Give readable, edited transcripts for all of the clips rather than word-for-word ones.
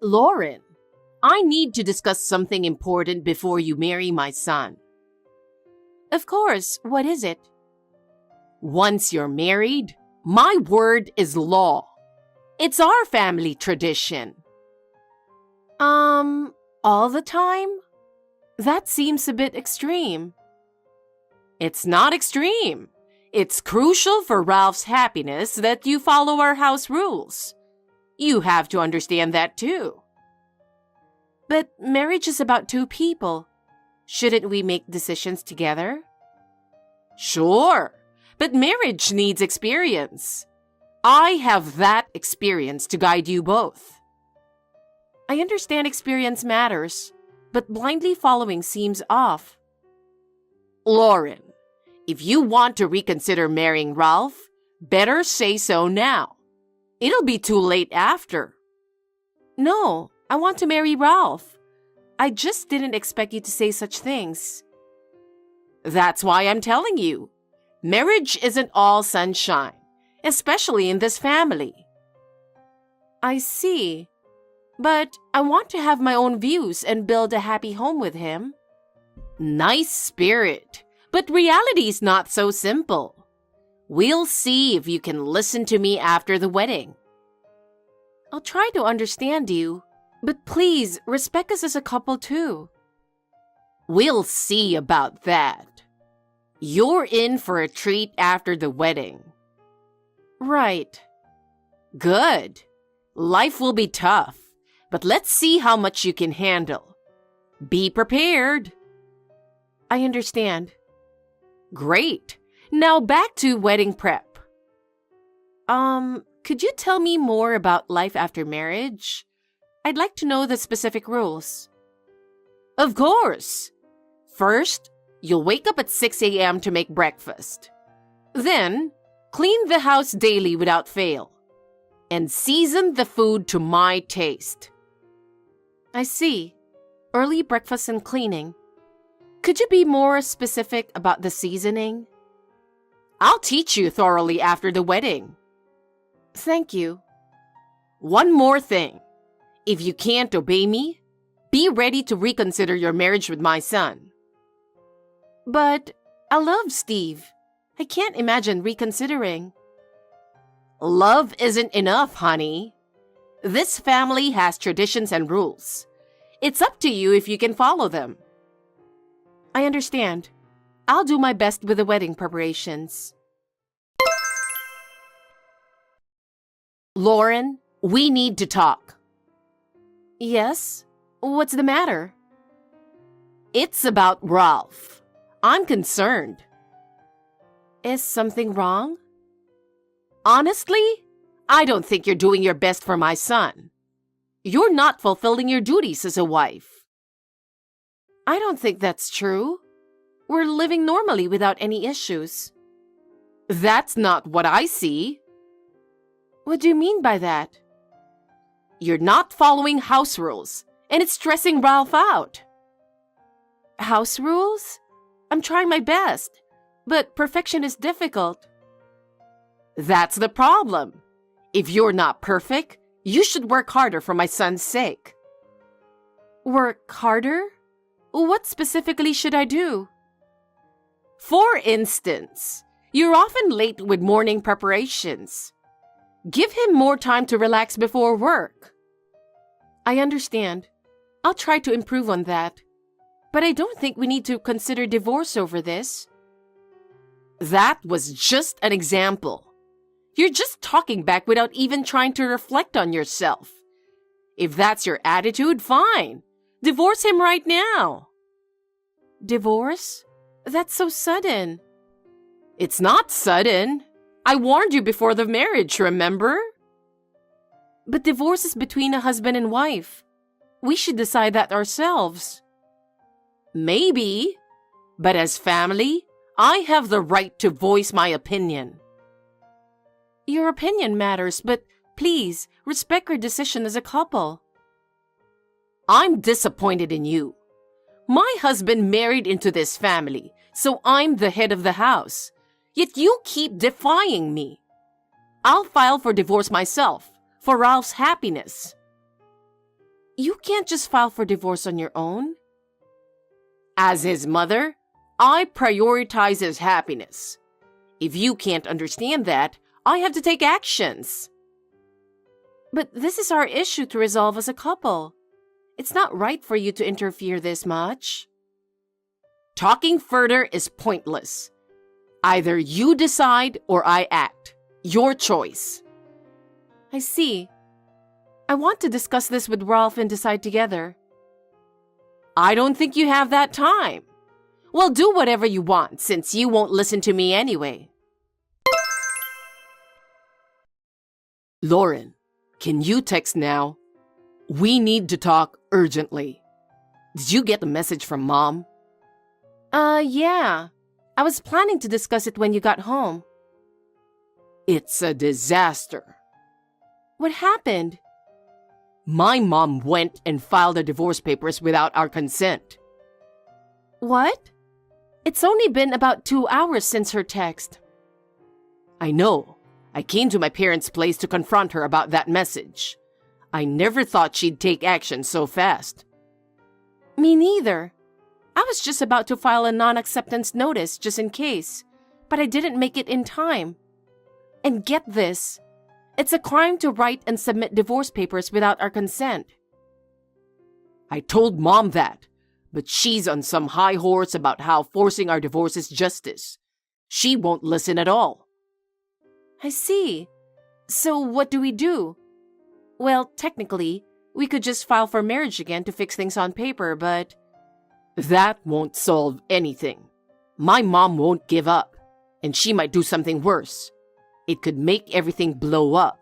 Lauren, I need to discuss something important before you marry my son. Of course, what is it? Once you're married, my word is law. It's our family tradition. All the time? That seems a bit extreme. It's not extreme. It's crucial for Ralph's happiness that you follow our house rules. You have to understand that too. But marriage is about two people. Shouldn't we make decisions together? Sure, but marriage needs experience. I have that experience to guide you both. I understand experience matters, but blindly following seems off. Lauren, if you want to reconsider marrying Ralph, better say so now. It'll be too late after. No, I want to marry Ralph. I just didn't expect you to say such things. That's why I'm telling you. Marriage isn't all sunshine, especially in this family. I see. But I want to have my own views and build a happy home with him. Nice spirit, but reality's not so simple. We'll see if you can listen to me after the wedding. I'll try to understand you, but please respect us as a couple too. We'll see about that. You're in for a treat after the wedding. Right. Good. Life will be tough, but let's see how much you can handle. Be prepared. I understand. Great. Now back to wedding prep. Could you tell me more about life after marriage? I'd like to know the specific rules. Of course. First, you'll wake up at 6 a.m. to make breakfast. Then, clean the house daily without fail. And season the food to my taste. I see. Early breakfast and cleaning. Could you be more specific about the seasoning? I'll teach you thoroughly after the wedding. Thank you. One more thing. If you can't obey me, be ready to reconsider your marriage with my son. But I love Steve. I can't imagine reconsidering. Love isn't enough, honey. This family has traditions and rules. It's up to you if you can follow them. I understand. I'll do my best with the wedding preparations. Lauren, we need to talk. Yes? What's the matter? It's about Ralph. I'm concerned. Is something wrong? Honestly, I don't think you're doing your best for my son. You're not fulfilling your duties as a wife. I don't think that's true. We're living normally without any issues. That's not what I see. What do you mean by that? You're not following house rules, and it's stressing Ralph out. House rules? I'm trying my best, but perfection is difficult. That's the problem. If you're not perfect, you should work harder for my son's sake. Work harder? What specifically should I do? For instance, you're often late with morning preparations. Give him more time to relax before work. I understand. I'll try to improve on that. But I don't think we need to consider divorce over this. That was just an example. You're just talking back without even trying to reflect on yourself. If that's your attitude, fine. Divorce him right now. Divorce? That's so sudden. It's not sudden. I warned you before the marriage, remember? But divorce is between a husband and wife. We should decide that ourselves. Maybe. But as family, I have the right to voice my opinion. Your opinion matters, but please respect our decision as a couple. I'm disappointed in you. My husband married into this family, so I'm the head of the house. Yet you keep defying me. I'll file for divorce myself, for Ralph's happiness. You can't just file for divorce on your own. As his mother, I prioritize his happiness. If you can't understand that, I have to take actions. But this is our issue to resolve as a couple. It's not right for you to interfere this much. Talking further is pointless. Either you decide or I act. Your choice. I see. I want to discuss this with Ralph and decide together. I don't think you have that time. Well, do whatever you want since you won't listen to me anyway. Lauren, can you text now? We need to talk urgently. Did you get the message from Mom? Yeah. I was planning to discuss it when you got home. It's a disaster. What happened? My mom went and filed the divorce papers without our consent. What? It's only been about 2 hours since her text. I know. I came to my parents' place to confront her about that message. I never thought she'd take action so fast. Me neither. I was just about to file a non-acceptance notice just in case, but I didn't make it in time. And get this, it's a crime to write and submit divorce papers without our consent. I told Mom that, but she's on some high horse about how forcing our divorce is justice. She won't listen at all. I see. So what do we do? Well, technically, we could just file for marriage again to fix things on paper, but... That won't solve anything. My mom won't give up, and she might do something worse. It could make everything blow up.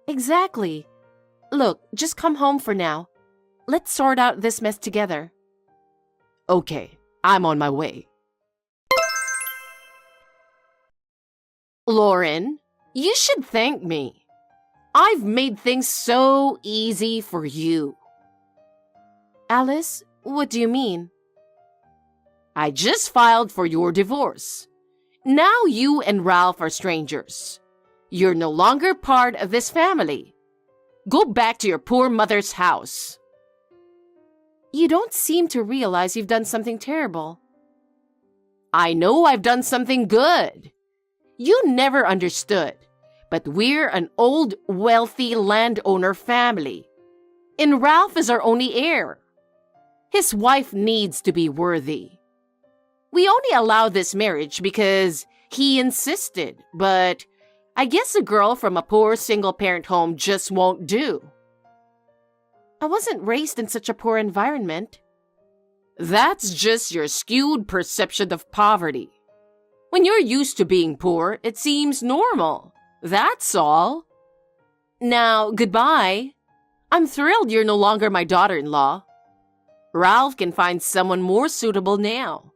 Exactly. Look, just come home for now. Let's sort out this mess together. Okay, I'm on my way. Lauren, you should thank me. I've made things so easy for you. Alice, what do you mean? I just filed for your divorce. Now you and Ralph are strangers. You're no longer part of this family. Go back to your poor mother's house. You don't seem to realize you've done something terrible. I know I've done something good. You never understood, but we're an old, wealthy landowner family. And Ralph is our only heir. His wife needs to be worthy. We only allow this marriage because he insisted, but I guess a girl from a poor single-parent home just won't do. I wasn't raised in such a poor environment. That's just your skewed perception of poverty. When you're used to being poor, it seems normal. That's all. Now, goodbye. I'm thrilled you're no longer my daughter-in-law. Ralph can find someone more suitable now.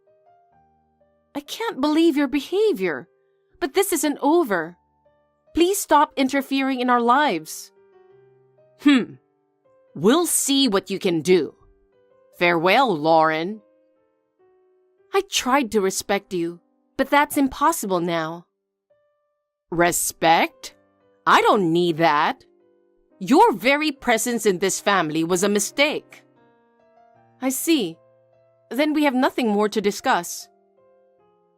I can't believe your behavior, but this isn't over. Please stop interfering in our lives. We'll see what you can do. Farewell, Lauren. I tried to respect you, but that's impossible now. Respect? I don't need that. Your very presence in this family was a mistake. I see. Then we have nothing more to discuss.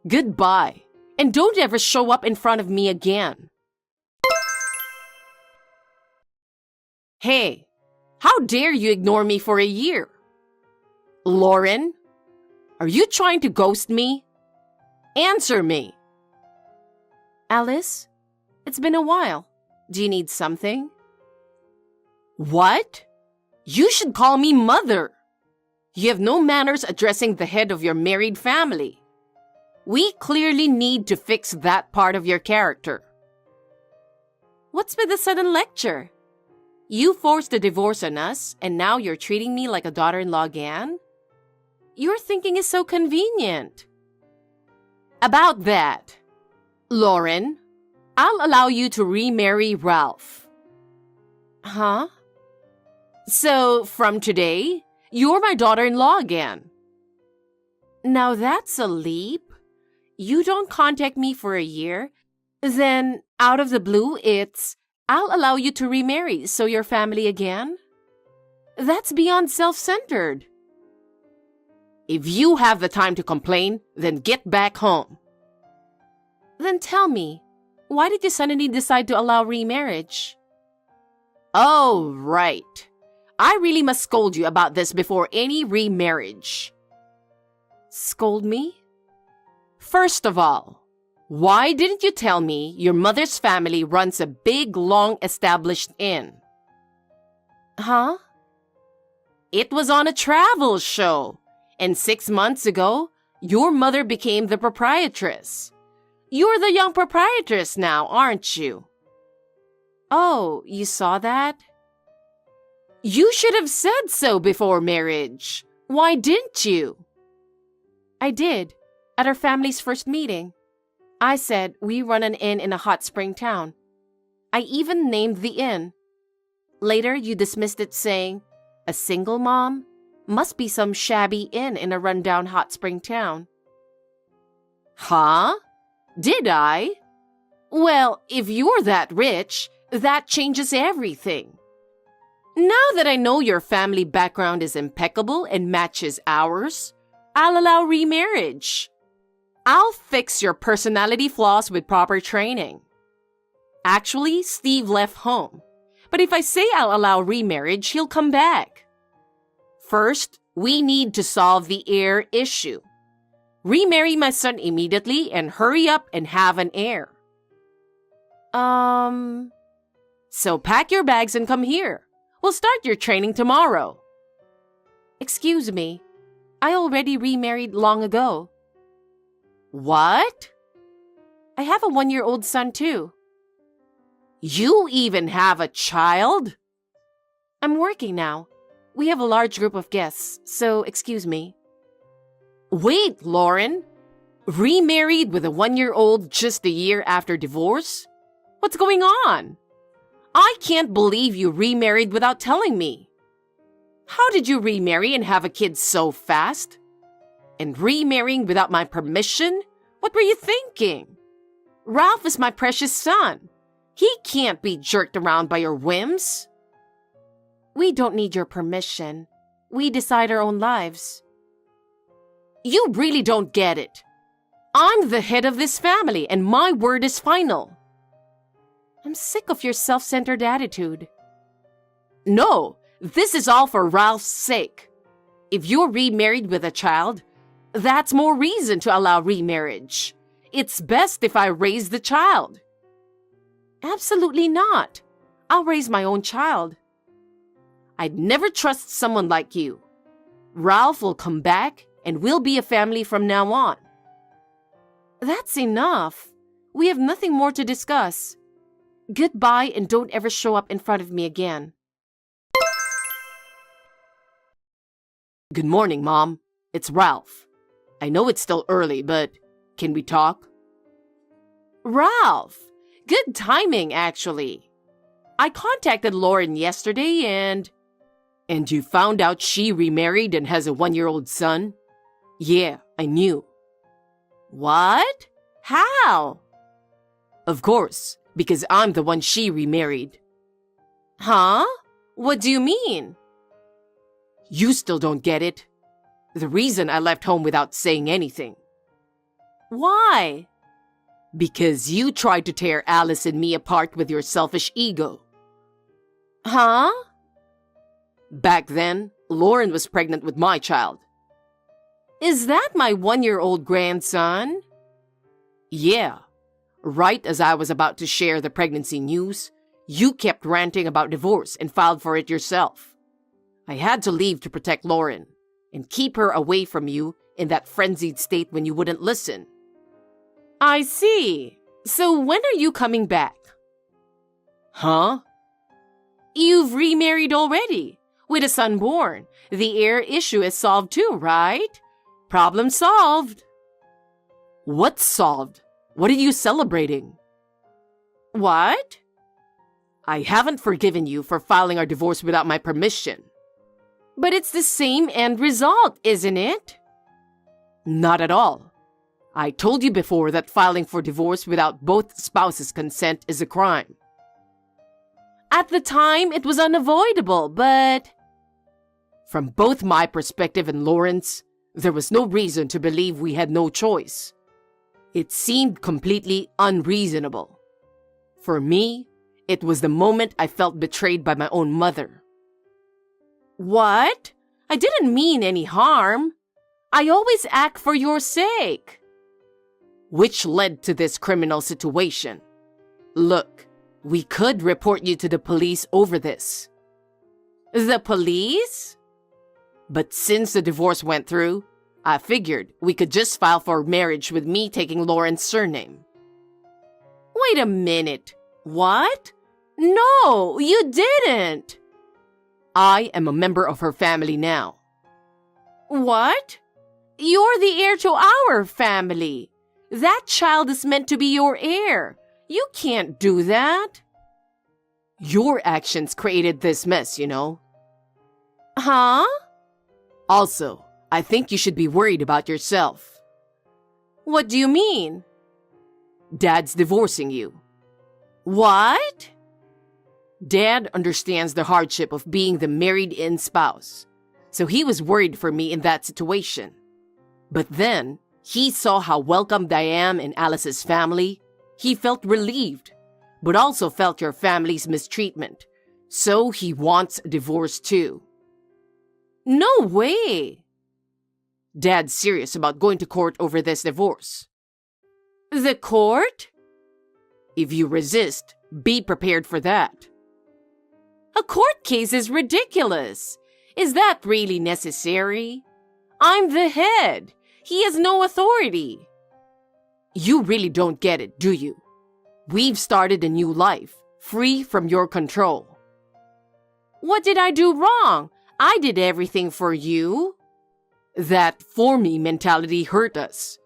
Goodbye, and don't ever show up in front of me again. Hey, how dare you ignore me for a year? Lauren, are you trying to ghost me? Answer me. Alice, it's been a while. Do you need something? What? You should call me mother. You have no manners addressing the head of your married family. We clearly need to fix that part of your character. What's with the sudden lecture? You forced a divorce on us, and now you're treating me like a daughter-in-law again? Your thinking is so convenient. About that, Lauren, I'll allow you to remarry Ralph. Huh? So, from today, you're my daughter-in-law again. Now that's a leap. You don't contact me for a year, then out of the blue, it's, I'll allow you to remarry, so you're family again? That's beyond self-centered. If you have the time to complain, then get back home. Then tell me, why did you suddenly decide to allow remarriage? Oh, right. I really must scold you about this before any remarriage. Scold me? First of all, why didn't you tell me your mother's family runs a big, long-established inn? Huh? It was on a travel show, and 6 months ago, your mother became the proprietress. You're the young proprietress now, aren't you? Oh, you saw that? You should have said so before marriage. Why didn't you? I did, at our family's first meeting. I said we run an inn in a hot spring town. I even named the inn. Later, you dismissed it saying, a single mom? Must be some shabby inn in a rundown hot spring town. Huh? Did I? Well, if you're that rich, that changes everything. Now that I know your family background is impeccable and matches ours, I'll allow remarriage. I'll fix your personality flaws with proper training. Actually, Steve left home. But if I say I'll allow remarriage, he'll come back. First, we need to solve the heir issue. Remarry my son immediately and hurry up and have an heir. So pack your bags and come here. We'll start your training tomorrow. Excuse me. I already remarried long ago. What? I have a 1-year-old son too. You even have a child? I'm working now. We have a large group of guests, so excuse me. Wait, Lauren. Remarried with a 1-year-old just a year after divorce? What's going on? I can't believe you remarried without telling me. How did you remarry and have a kid so fast? And remarrying without my permission? What were you thinking? Ralph is my precious son. He can't be jerked around by your whims. We don't need your permission. We decide our own lives. You really don't get it. I'm the head of this family and my word is final. I'm sick of your self-centered attitude. No, this is all for Ralph's sake. If you're remarried with a child, that's more reason to allow remarriage. It's best if I raise the child. Absolutely not. I'll raise my own child. I'd never trust someone like you. Ralph will come back and we'll be a family from now on. That's enough. We have nothing more to discuss. Goodbye and don't ever show up in front of me again. Good morning, Mom. It's Ralph. I know it's still early, but can we talk? Ralph! Good timing, actually. I contacted Lauren yesterday and... And you found out she remarried and has a 1-year-old son? Yeah, I knew. What? How? Of course, because I'm the one she remarried. Huh? What do you mean? You still don't get it. The reason I left home without saying anything. Why? Because you tried to tear Alice and me apart with your selfish ego. Huh? Back then, Lauren was pregnant with my child. Is that my 1-year-old grandson? Yeah. Right as I was about to share the pregnancy news, you kept ranting about divorce and filed for it yourself. I had to leave to protect Lauren and keep her away from you in that frenzied state when you wouldn't listen. I see. So when are you coming back? Huh? You've remarried already. With a son born. The heir issue is solved too, right? Problem solved. What's solved? What are you celebrating? What? I haven't forgiven you for filing our divorce without my permission. But it's the same end result, isn't it? Not at all. I told you before that filing for divorce without both spouses' consent is a crime. At the time, it was unavoidable, but... From both my perspective and Lauren's, there was no reason to believe we had no choice. It seemed completely unreasonable. For me, it was the moment I felt betrayed by my own mother. What? I didn't mean any harm. I always act for your sake. Which led to this criminal situation. Look, we could report you to the police over this. The police? But since the divorce went through, I figured we could just file for marriage with me taking Lauren's surname. Wait a minute. What? No, you didn't. I am a member of her family now. What? You're the heir to our family. That child is meant to be your heir. You can't do that. Your actions created this mess, you know. Huh? Also, I think you should be worried about yourself. What do you mean? Dad's divorcing you. What? Dad understands the hardship of being the married-in spouse, so he was worried for me in that situation. But then, he saw how welcomed I am in Alice's family. He felt relieved, but also felt your family's mistreatment, so he wants a divorce too. No way! Dad's serious about going to court over this divorce. The court? If you resist, be prepared for that. A court case is ridiculous. Is that really necessary? I'm the head. He has no authority. You really don't get it, do you? We've started a new life, free from your control. What did I do wrong? I did everything for you. That for me mentality hurt us.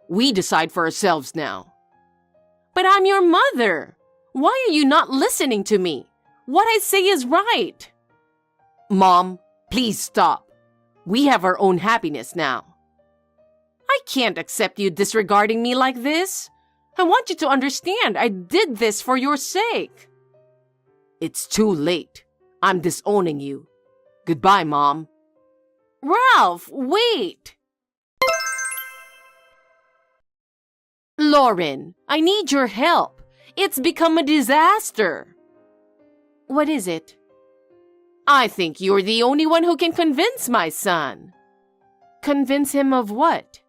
We decide for ourselves now. But I'm your mother. Why are you not listening to me? What I say is right. Mom, please stop. We have our own happiness now. I can't accept you disregarding me like this. I want you to understand I did this for your sake. It's too late. I'm disowning you. Goodbye, Mom. Ralph, wait! Lauren, I need your help. It's become a disaster. What is it? I think you're the only one who can convince my son. Convince him of what?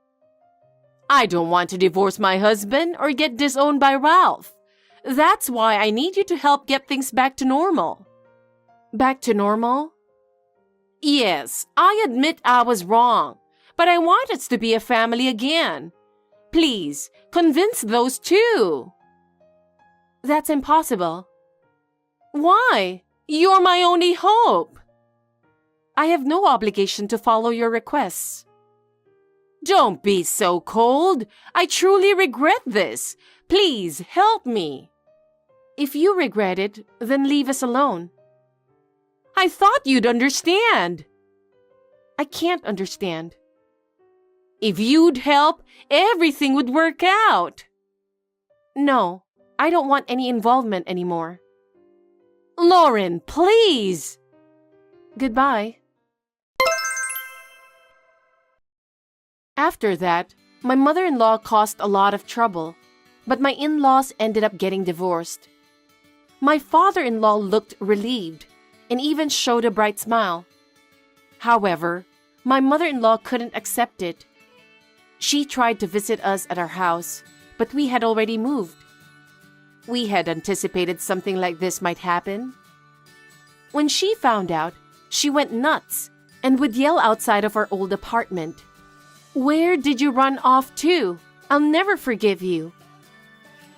I don't want to divorce my husband or get disowned by Ralph. That's why I need you to help get things back to normal. Back to normal? Yes, I admit I was wrong, but I want us to be a family again. Please, convince those two. That's impossible. Why? You're my only hope. I have no obligation to follow your requests. Don't be so cold. I truly regret this. Please help me. If you regret it, then leave us alone. I thought you'd understand. I can't understand. If you'd help, everything would work out. No, I don't want any involvement anymore. Lauren, please. Goodbye. After that, my mother-in-law caused a lot of trouble, but my in-laws ended up getting divorced. My father-in-law looked relieved and even showed a bright smile. However, my mother-in-law couldn't accept it. She tried to visit us at our house, but we had already moved. We had anticipated something like this might happen. When she found out, she went nuts and would yell outside of our old apartment. Where did you run off to? I'll never forgive you.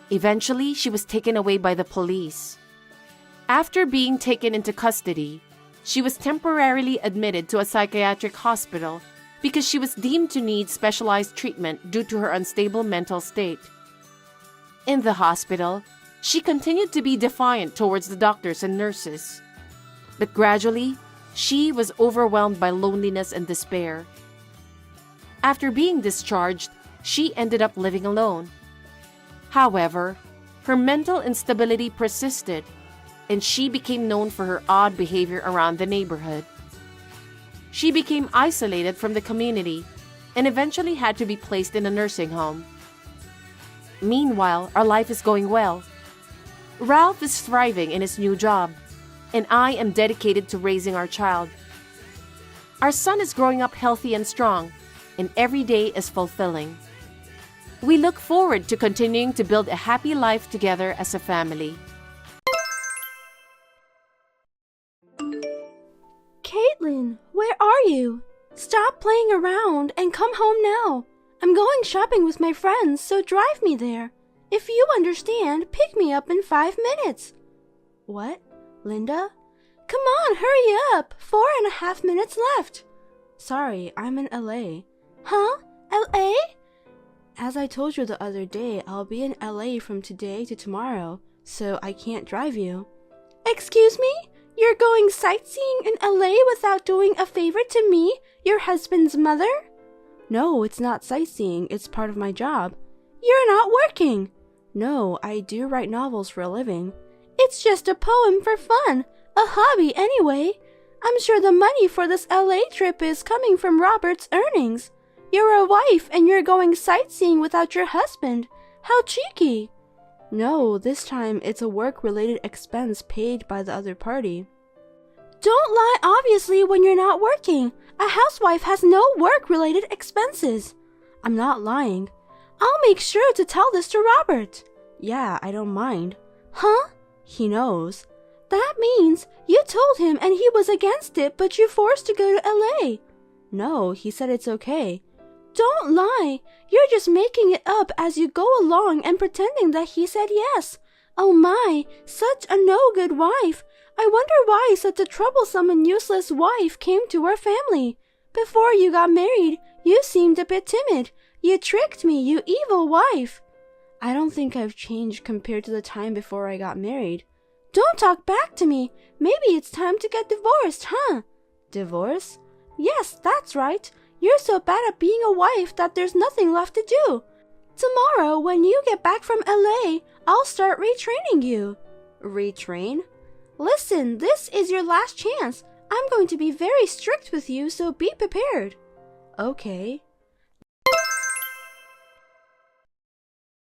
Eventually, she was taken away by the police. After being taken into custody, she was temporarily admitted to a psychiatric hospital because she was deemed to need specialized treatment due to her unstable mental state. In the hospital, she continued to be defiant towards the doctors and nurses. But gradually, she was overwhelmed by loneliness and despair. After being discharged, she ended up living alone. However, her mental instability persisted, and she became known for her odd behavior around the neighborhood. She became isolated from the community and eventually had to be placed in a nursing home. Meanwhile, our life is going well. Ralph is thriving in his new job, and I am dedicated to raising our child. Our son is growing up healthy and strong, and every day is fulfilling. We look forward to continuing to build a happy life together as a family. Kaitlyn, where are you? Stop playing around and come home now. I'm going shopping with my friends, so drive me there. If you understand, pick me up in 5 minutes. What? Linda? Come on, hurry up. 4.5 minutes left. Sorry, I'm in LA. Huh? LA? As I told you the other day, I'll be in LA from today to tomorrow, so I can't drive you. Excuse me? You're going sightseeing in LA without doing a favor to me, your husband's mother? No, it's not sightseeing, it's part of my job. You're not working. No, I do write novels for a living. It's just a poem for fun, a hobby anyway. I'm sure the money for this LA trip is coming from Robert's earnings. You're a wife and you're going sightseeing without your husband. How cheeky. No, this time it's a work-related expense paid by the other party. Don't lie obviously when you're not working. A housewife has no work-related expenses. I'm not lying. I'll make sure to tell this to Robert. Yeah, I don't mind. Huh? He knows. That means you told him and he was against it, but you forced to go to LA. No, he said it's okay. Don't lie. You're just making it up as you go along and pretending that he said yes. Oh my, such a no-good wife. I wonder why such a troublesome and useless wife came to our family. Before you got married, you seemed a bit timid. You tricked me, you evil wife. I don't think I've changed compared to the time before I got married. Don't talk back to me. Maybe it's time to get divorced, huh? Divorce? Yes, that's right. You're so bad at being a wife that there's nothing left to do. Tomorrow, when you get back from LA, I'll start retraining you. Retrain? Listen, this is your last chance. I'm going to be very strict with you, so be prepared. Okay.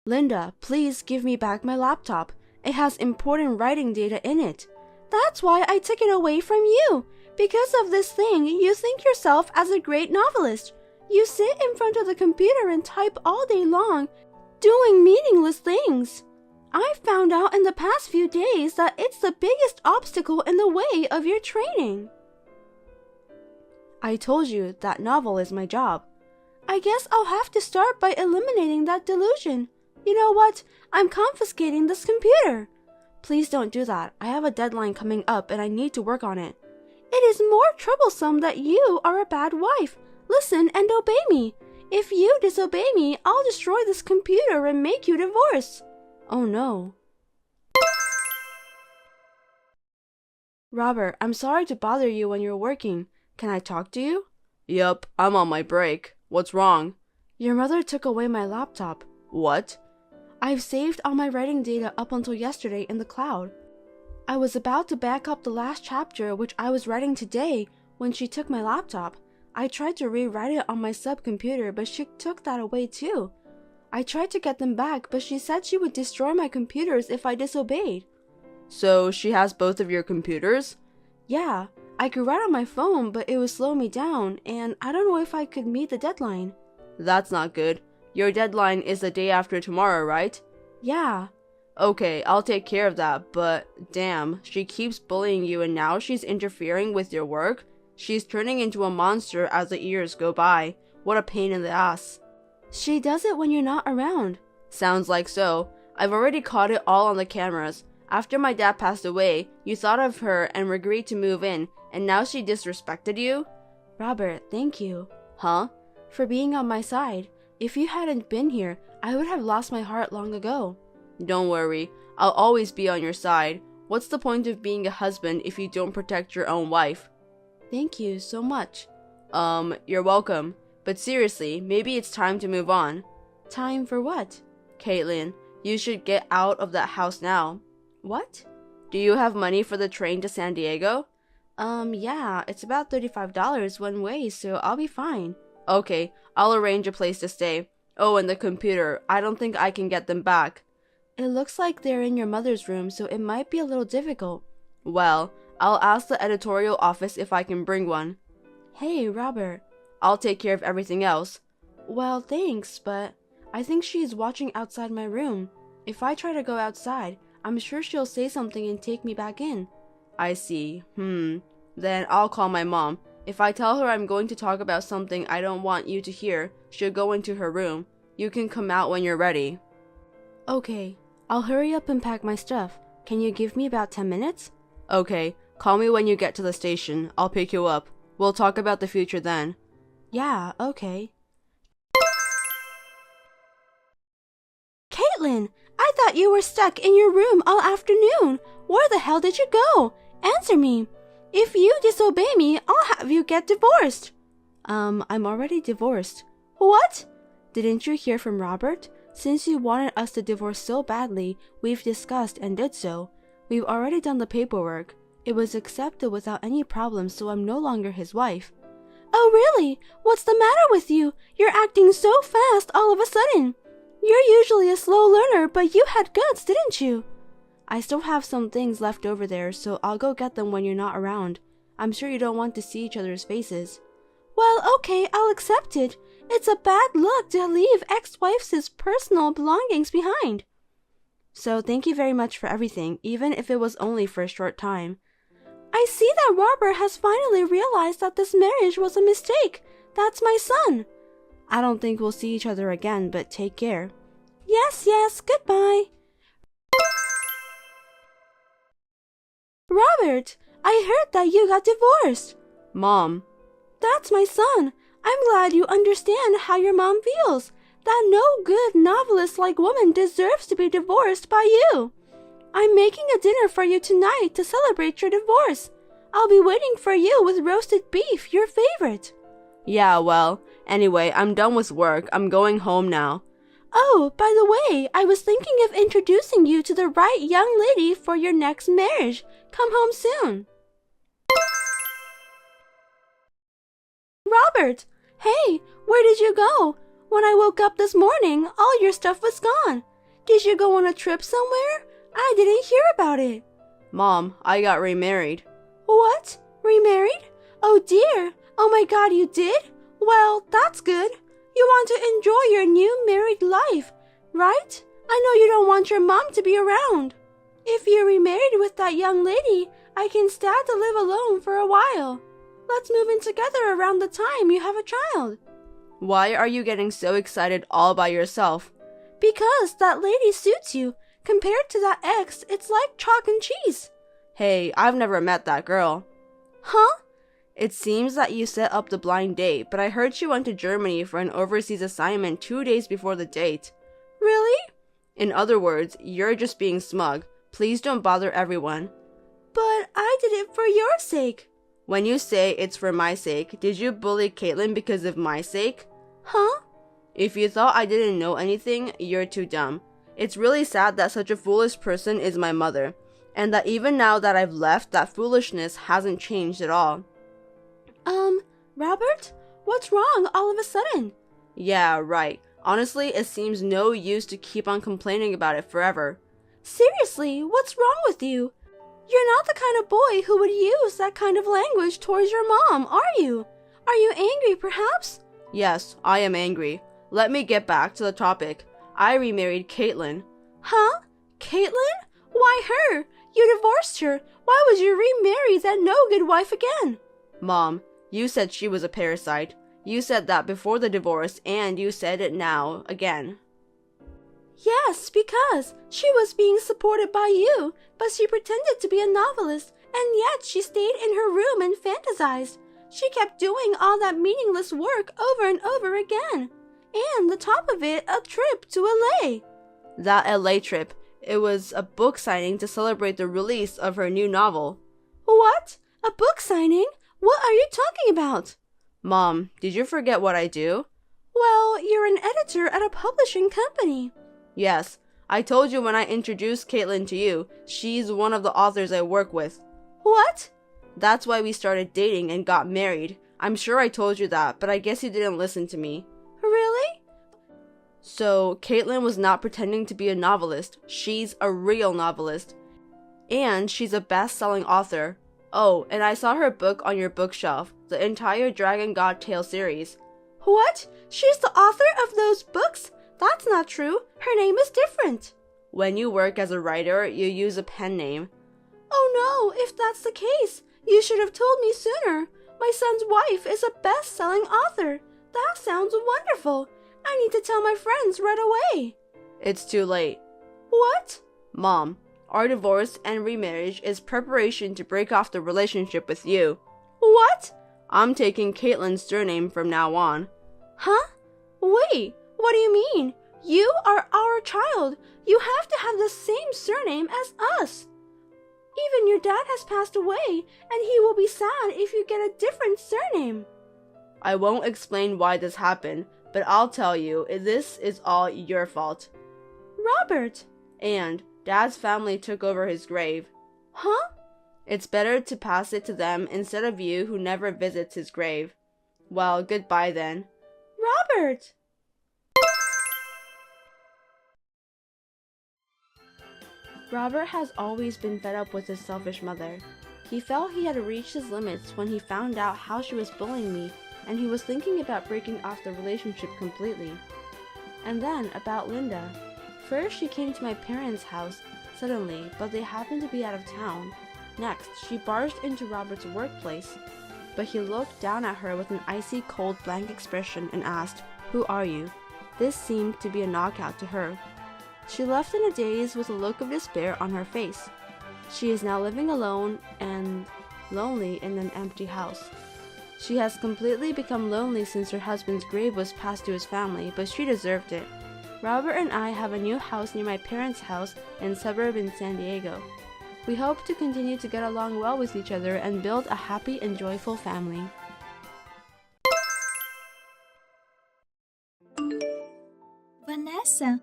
Linda, please give me back my laptop. It has important writing data in it. That's why I took it away from you. Because of this thing, you think yourself as a great novelist. You sit in front of the computer and type all day long, doing meaningless things. I found out in the past few days that it's the biggest obstacle in the way of your training. I told you that novel is my job. I guess I'll have to start by eliminating that delusion. You know what? I'm confiscating this computer. Please don't do that. I have a deadline coming up and I need to work on it. It is more troublesome that you are a bad wife. Listen and obey me. If you disobey me, I'll destroy this computer and make you divorce. Oh no. Robert, I'm sorry to bother you when you're working. Can I talk to you? Yup, I'm on my break. What's wrong? Your mother took away my laptop. What? I've saved all my writing data up until yesterday in the cloud. I was about to back up the last chapter which I was writing today when she took my laptop. I tried to rewrite it on my subcomputer, but she took that away too. I tried to get them back, but she said she would destroy my computers if I disobeyed. So she has both of your computers? Yeah, I could write on my phone, but it would slow me down, and I don't know if I could meet the deadline. That's not good. Your deadline is the day after tomorrow, right? Yeah. Okay, I'll take care of that, but damn, she keeps bullying you and now she's interfering with your work? She's turning into a monster as the years go by. What a pain in the ass. She does it when you're not around. Sounds like so. I've already caught it all on the cameras. After my dad passed away, you thought of her and agreed to move in, and now she disrespected you? Robert, thank you. Huh? For being on my side. If you hadn't been here, I would have lost my heart long ago. Don't worry, I'll always be on your side. What's the point of being a husband if you don't protect your own wife? Thank you so much. You're welcome. But seriously, maybe it's time to move on. Time for what? Kaitlyn, you should get out of that house now. What? Do you have money for the train to San Diego? Yeah, it's about $35 one way, so I'll be fine. Okay, I'll arrange a place to stay. Oh, and the computer, I don't think I can get them back. It looks like they're in your mother's room, so it might be a little difficult. Well, I'll ask the editorial office if I can bring one. Hey, Robert. I'll take care of everything else. Well, thanks, but I think she's watching outside my room. If I try to go outside, I'm sure she'll say something and take me back in. I see. Then I'll call my mom. If I tell her I'm going to talk about something I don't want you to hear, she'll go into her room. You can come out when you're ready. Okay, I'll hurry up and pack my stuff. Can you give me about 10 minutes? Okay, call me when you get to the station. I'll pick you up. We'll talk about the future then. Yeah, okay. Kaitlyn, I thought you were stuck in your room all afternoon. Where the hell did you go? Answer me. If you disobey me, I'll have you get divorced. I'm already divorced. What? Didn't you hear from Robert? Since you wanted us to divorce so badly, we've discussed and did so. We've already done the paperwork. It was accepted without any problem, so I'm no longer his wife. Oh, really? What's the matter with you? You're acting so fast all of a sudden. You're usually a slow learner, but you had guts, didn't you? I still have some things left over there, so I'll go get them when you're not around. I'm sure you don't want to see each other's faces. Well, okay, I'll accept it. It's a bad look to leave ex-wife's personal belongings behind. So thank you very much for everything, even if it was only for a short time. I see that Robert has finally realized that this marriage was a mistake. That's my son. I don't think we'll see each other again, but take care. Yes, goodbye. Robert, I heard that you got divorced. Mom. That's my son. I'm glad you understand how your mom feels. That no good novelist-like woman deserves to be divorced by you. I'm making a dinner for you tonight to celebrate your divorce. I'll be waiting for you with roasted beef, your favorite. Yeah, well, anyway, I'm done with work. I'm going home now. Oh, by the way, I was thinking of introducing you to the right young lady for your next marriage. Come home soon. Robert! Hey, where did you go? When I woke up this morning, all your stuff was gone. Did you go on a trip somewhere? I didn't hear about it. Mom, I got remarried. What? Remarried? Oh dear. Oh my God, you did? Well, that's good. You want to enjoy your new married life, right? I know you don't want your mom to be around. If you're remarried with that young lady, I can stand to live alone for a while. Let's move in together around the time you have a child. Why are you getting so excited all by yourself? Because that lady suits you. Compared to that ex, it's like chalk and cheese. Hey, I've never met that girl. Huh? It seems that you set up the blind date, but I heard she went to Germany for an overseas assignment 2 days before the date. Really? In other words, you're just being smug. Please don't bother everyone. But I did it for your sake. When you say it's for my sake, did you bully Kaitlyn because of my sake? Huh? If you thought I didn't know anything, you're too dumb. It's really sad that such a foolish person is my mother, and that even now that I've left, that foolishness hasn't changed at all. Robert? What's wrong all of a sudden? Yeah, right. Honestly, it seems no use to keep on complaining about it forever. Seriously, what's wrong with you? You're not the kind of boy who would use that kind of language towards your mom, are you? Are you angry, perhaps? Yes, I am angry. Let me get back to the topic. I remarried Kaitlyn. Huh? Kaitlyn? Why her? You divorced her. Why would you remarry that no-good wife again? Mom, you said she was a parasite. You said that before the divorce, and you said it now, again. Yes, because she was being supported by you, but she pretended to be a novelist, and yet she stayed in her room and fantasized. She kept doing all that meaningless work over and over again. And the top of it, a trip to LA. That LA trip, it was a book signing to celebrate the release of her new novel. What? A book signing? What are you talking about? Mom, did you forget what I do? Well, you're an editor at a publishing company. Yes, I told you when I introduced Kaitlyn to you, she's one of the authors I work with. What? That's why we started dating and got married. I'm sure I told you that, but I guess you didn't listen to me. Really? So, Kaitlyn was not pretending to be a novelist. She's a real novelist. And she's a best-selling author. Oh, and I saw her book on your bookshelf, the entire Dragon God Tale series. What? She's the author of those books? That's not true. Her name is different. When you work as a writer, you use a pen name. Oh no, if that's the case, you should have told me sooner. My son's wife is a best-selling author. That sounds wonderful. I need to tell my friends right away. It's too late. What? Mom, our divorce and remarriage is preparation to break off the relationship with you. What? I'm taking Kaitlyn's surname from now on. Huh? Wait, what do you mean? You are our child. You have to have the same surname as us. Even your dad has passed away, and he will be sad if you get a different surname. I won't explain why this happened, but I'll tell you, this is all your fault. Robert! And Dad's family took over his grave. Huh? It's better to pass it to them instead of you who never visits his grave. Well, goodbye then. Robert! Robert has always been fed up with his selfish mother. He felt he had reached his limits when he found out how she was bullying me, and he was thinking about breaking off the relationship completely. And then about Linda. First, she came to my parents' house suddenly, but they happened to be out of town. Next, she barged into Robert's workplace, but he looked down at her with an icy cold blank expression and asked, "Who are you?" This seemed to be a knockout to her. She left in a daze with a look of despair on her face. She is now living alone and lonely in an empty house. She has completely become lonely since her husband's grave was passed to his family, but she deserved it. Robert and I have a new house near my parents' house in a suburb in San Diego. We hope to continue to get along well with each other and build a happy and joyful family. Vanessa,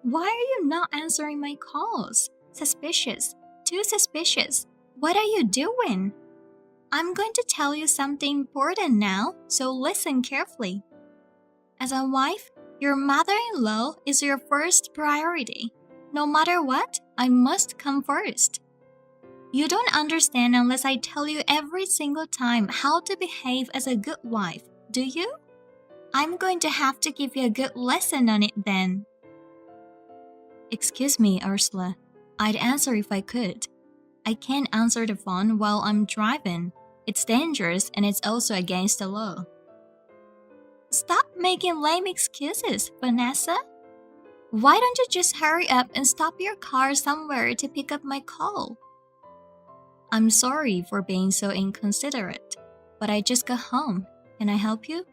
why are you not answering my calls? Suspicious. Too suspicious. What are you doing? I'm going to tell you something important now, so listen carefully. As a wife, your mother-in-law is your first priority. No matter what, I must come first. You don't understand unless I tell you every single time how to behave as a good wife, do you? I'm going to have to give you a good lesson on it then. Excuse me, Ursula. I'd answer if I could. I can't answer the phone while I'm driving. It's dangerous and it's also against the law. Stop making lame excuses, Vanessa. Why don't you just hurry up and stop your car somewhere to pick up my call? I'm sorry for being so inconsiderate, but I just got home. Can I help you?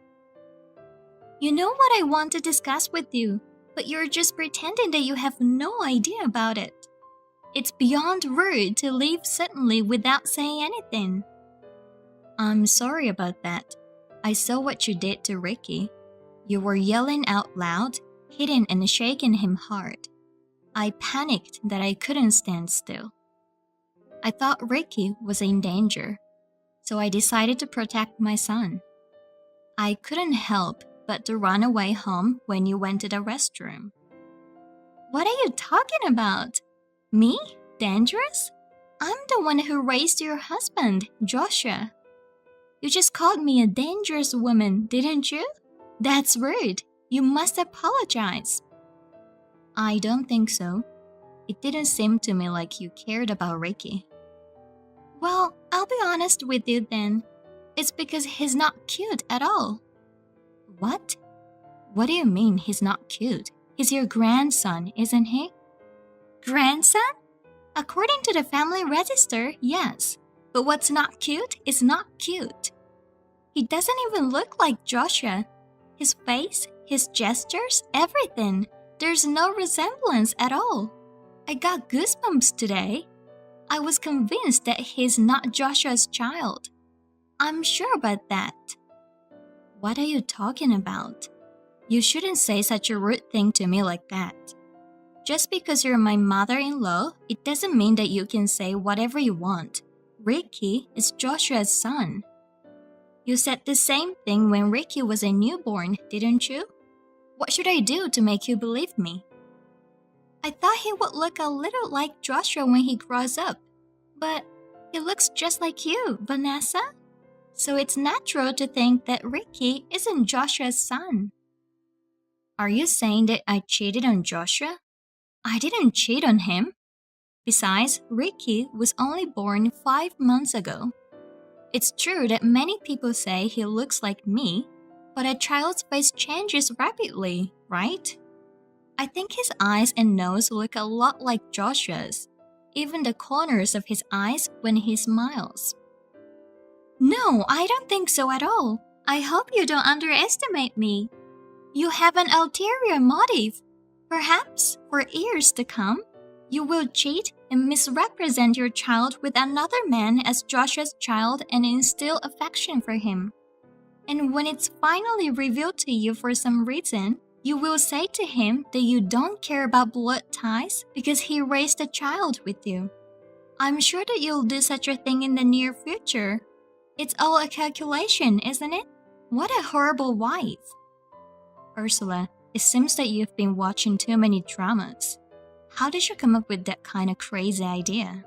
You know what I want to discuss with you, but you're just pretending that you have no idea about it. It's beyond rude to leave suddenly without saying anything. I'm sorry about that. I saw what you did to Ricky. You were yelling out loud, hitting and shaking him hard. I panicked that I couldn't stand still. I thought Ricky was in danger, so I decided to protect my son. I couldn't help but to run away home when you went to the restroom. What are you talking about? Me? Dangerous? I'm the one who raised your husband, Joshua. You just called me a dangerous woman, didn't you? That's rude. You must apologize. I don't think so. It didn't seem to me like you cared about Ricky. Well, I'll be honest with you then. It's because he's not cute at all. What? What do you mean he's not cute? He's your grandson, isn't he? Grandson? According to the family register, yes. But what's not cute is not cute. He doesn't even look like Joshua. His face, his gestures, everything. There's no resemblance at all. I got goosebumps today. I was convinced that he's not Joshua's child. I'm sure about that. What are you talking about? You shouldn't say such a rude thing to me like that. Just because you're my mother-in-law, it doesn't mean that you can say whatever you want. Ricky is Joshua's son. You said the same thing when Ricky was a newborn, didn't you? What should I do to make you believe me? I thought he would look a little like Joshua when he grows up. But he looks just like you, Vanessa. So it's natural to think that Ricky isn't Joshua's son. Are you saying that I cheated on Joshua? I didn't cheat on him. Besides, Ricky was only born 5 months ago. It's true that many people say he looks like me, but a child's face changes rapidly, right? I think his eyes and nose look a lot like Joshua's, even the corners of his eyes when he smiles. No, I don't think so at all. I hope you don't underestimate me. You have an ulterior motive. Perhaps, for years to come, you will cheat and misrepresent your child with another man as Joshua's child and instill affection for him. And when it's finally revealed to you for some reason, you will say to him that you don't care about blood ties because he raised a child with you. I'm sure that you'll do such a thing in the near future. It's all a calculation, isn't it? What a horrible wife. Ursula, it seems that you've been watching too many dramas. How did you come up with that kind of crazy idea?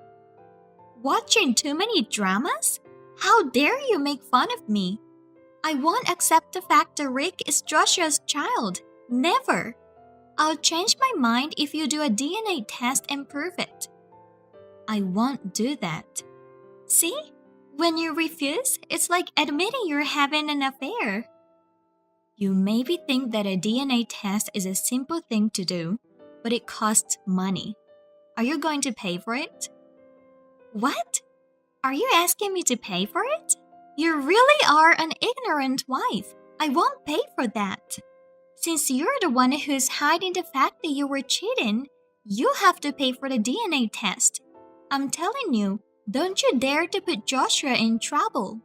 Watching too many dramas? How dare you make fun of me? I won't accept the fact that Rick is Joshua's child. Never. I'll change my mind if you do a DNA test and prove it. I won't do that. See? When you refuse, it's like admitting you're having an affair. You maybe think that a DNA test is a simple thing to do, but it costs money. Are you going to pay for it? What? Are you asking me to pay for it? You really are an ignorant wife. I won't pay for that. Since you're the one who's hiding the fact that you were cheating, you have to pay for the DNA test. I'm telling you, don't you dare to put Joshua in trouble.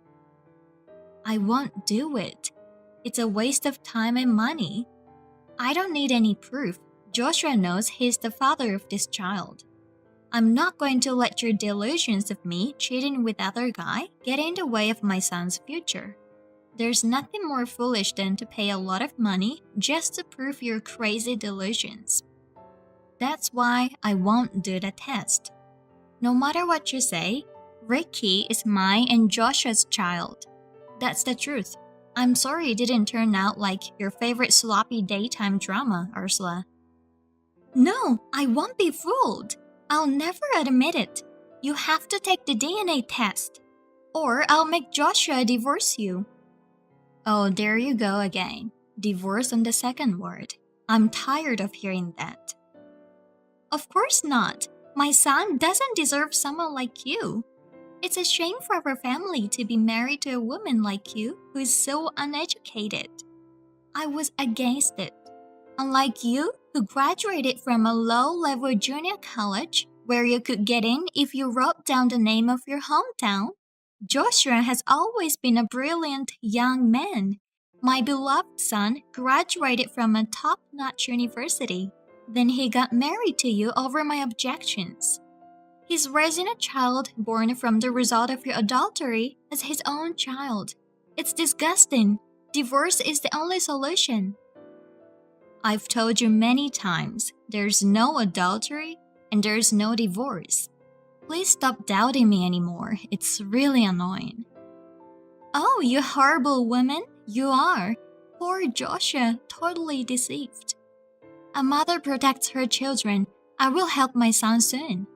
I won't do it. It's a waste of time and money. I don't need any proof. Joshua knows he's the father of this child. I'm not going to let your delusions of me cheating with other guy get in the way of my son's future. There's nothing more foolish than to pay a lot of money just to prove your crazy delusions. That's why I won't do the test. No matter what you say, Ricky is mine and Joshua's child. That's the truth. I'm sorry it didn't turn out like your favorite sloppy daytime drama, Ursula. No, I won't be fooled. I'll never admit it. You have to take the DNA test. Or I'll make Joshua divorce you. Oh, there you go again. Divorce on the second word. I'm tired of hearing that. Of course not. My son doesn't deserve someone like you. It's a shame for our family to be married to a woman like you who is so uneducated. I was against it. Unlike you, who graduated from a low-level junior college where you could get in if you wrote down the name of your hometown, Joshua has always been a brilliant young man. My beloved son graduated from a top-notch university. Then he got married to you over my objections. He's raising a child born from the result of your adultery as his own child. It's disgusting. Divorce is the only solution. I've told you many times, there's no adultery and there's no divorce. Please stop doubting me anymore. It's really annoying. Oh, you horrible woman. You are. Poor Joshua, totally deceived. A mother protects her children. I will help my son soon.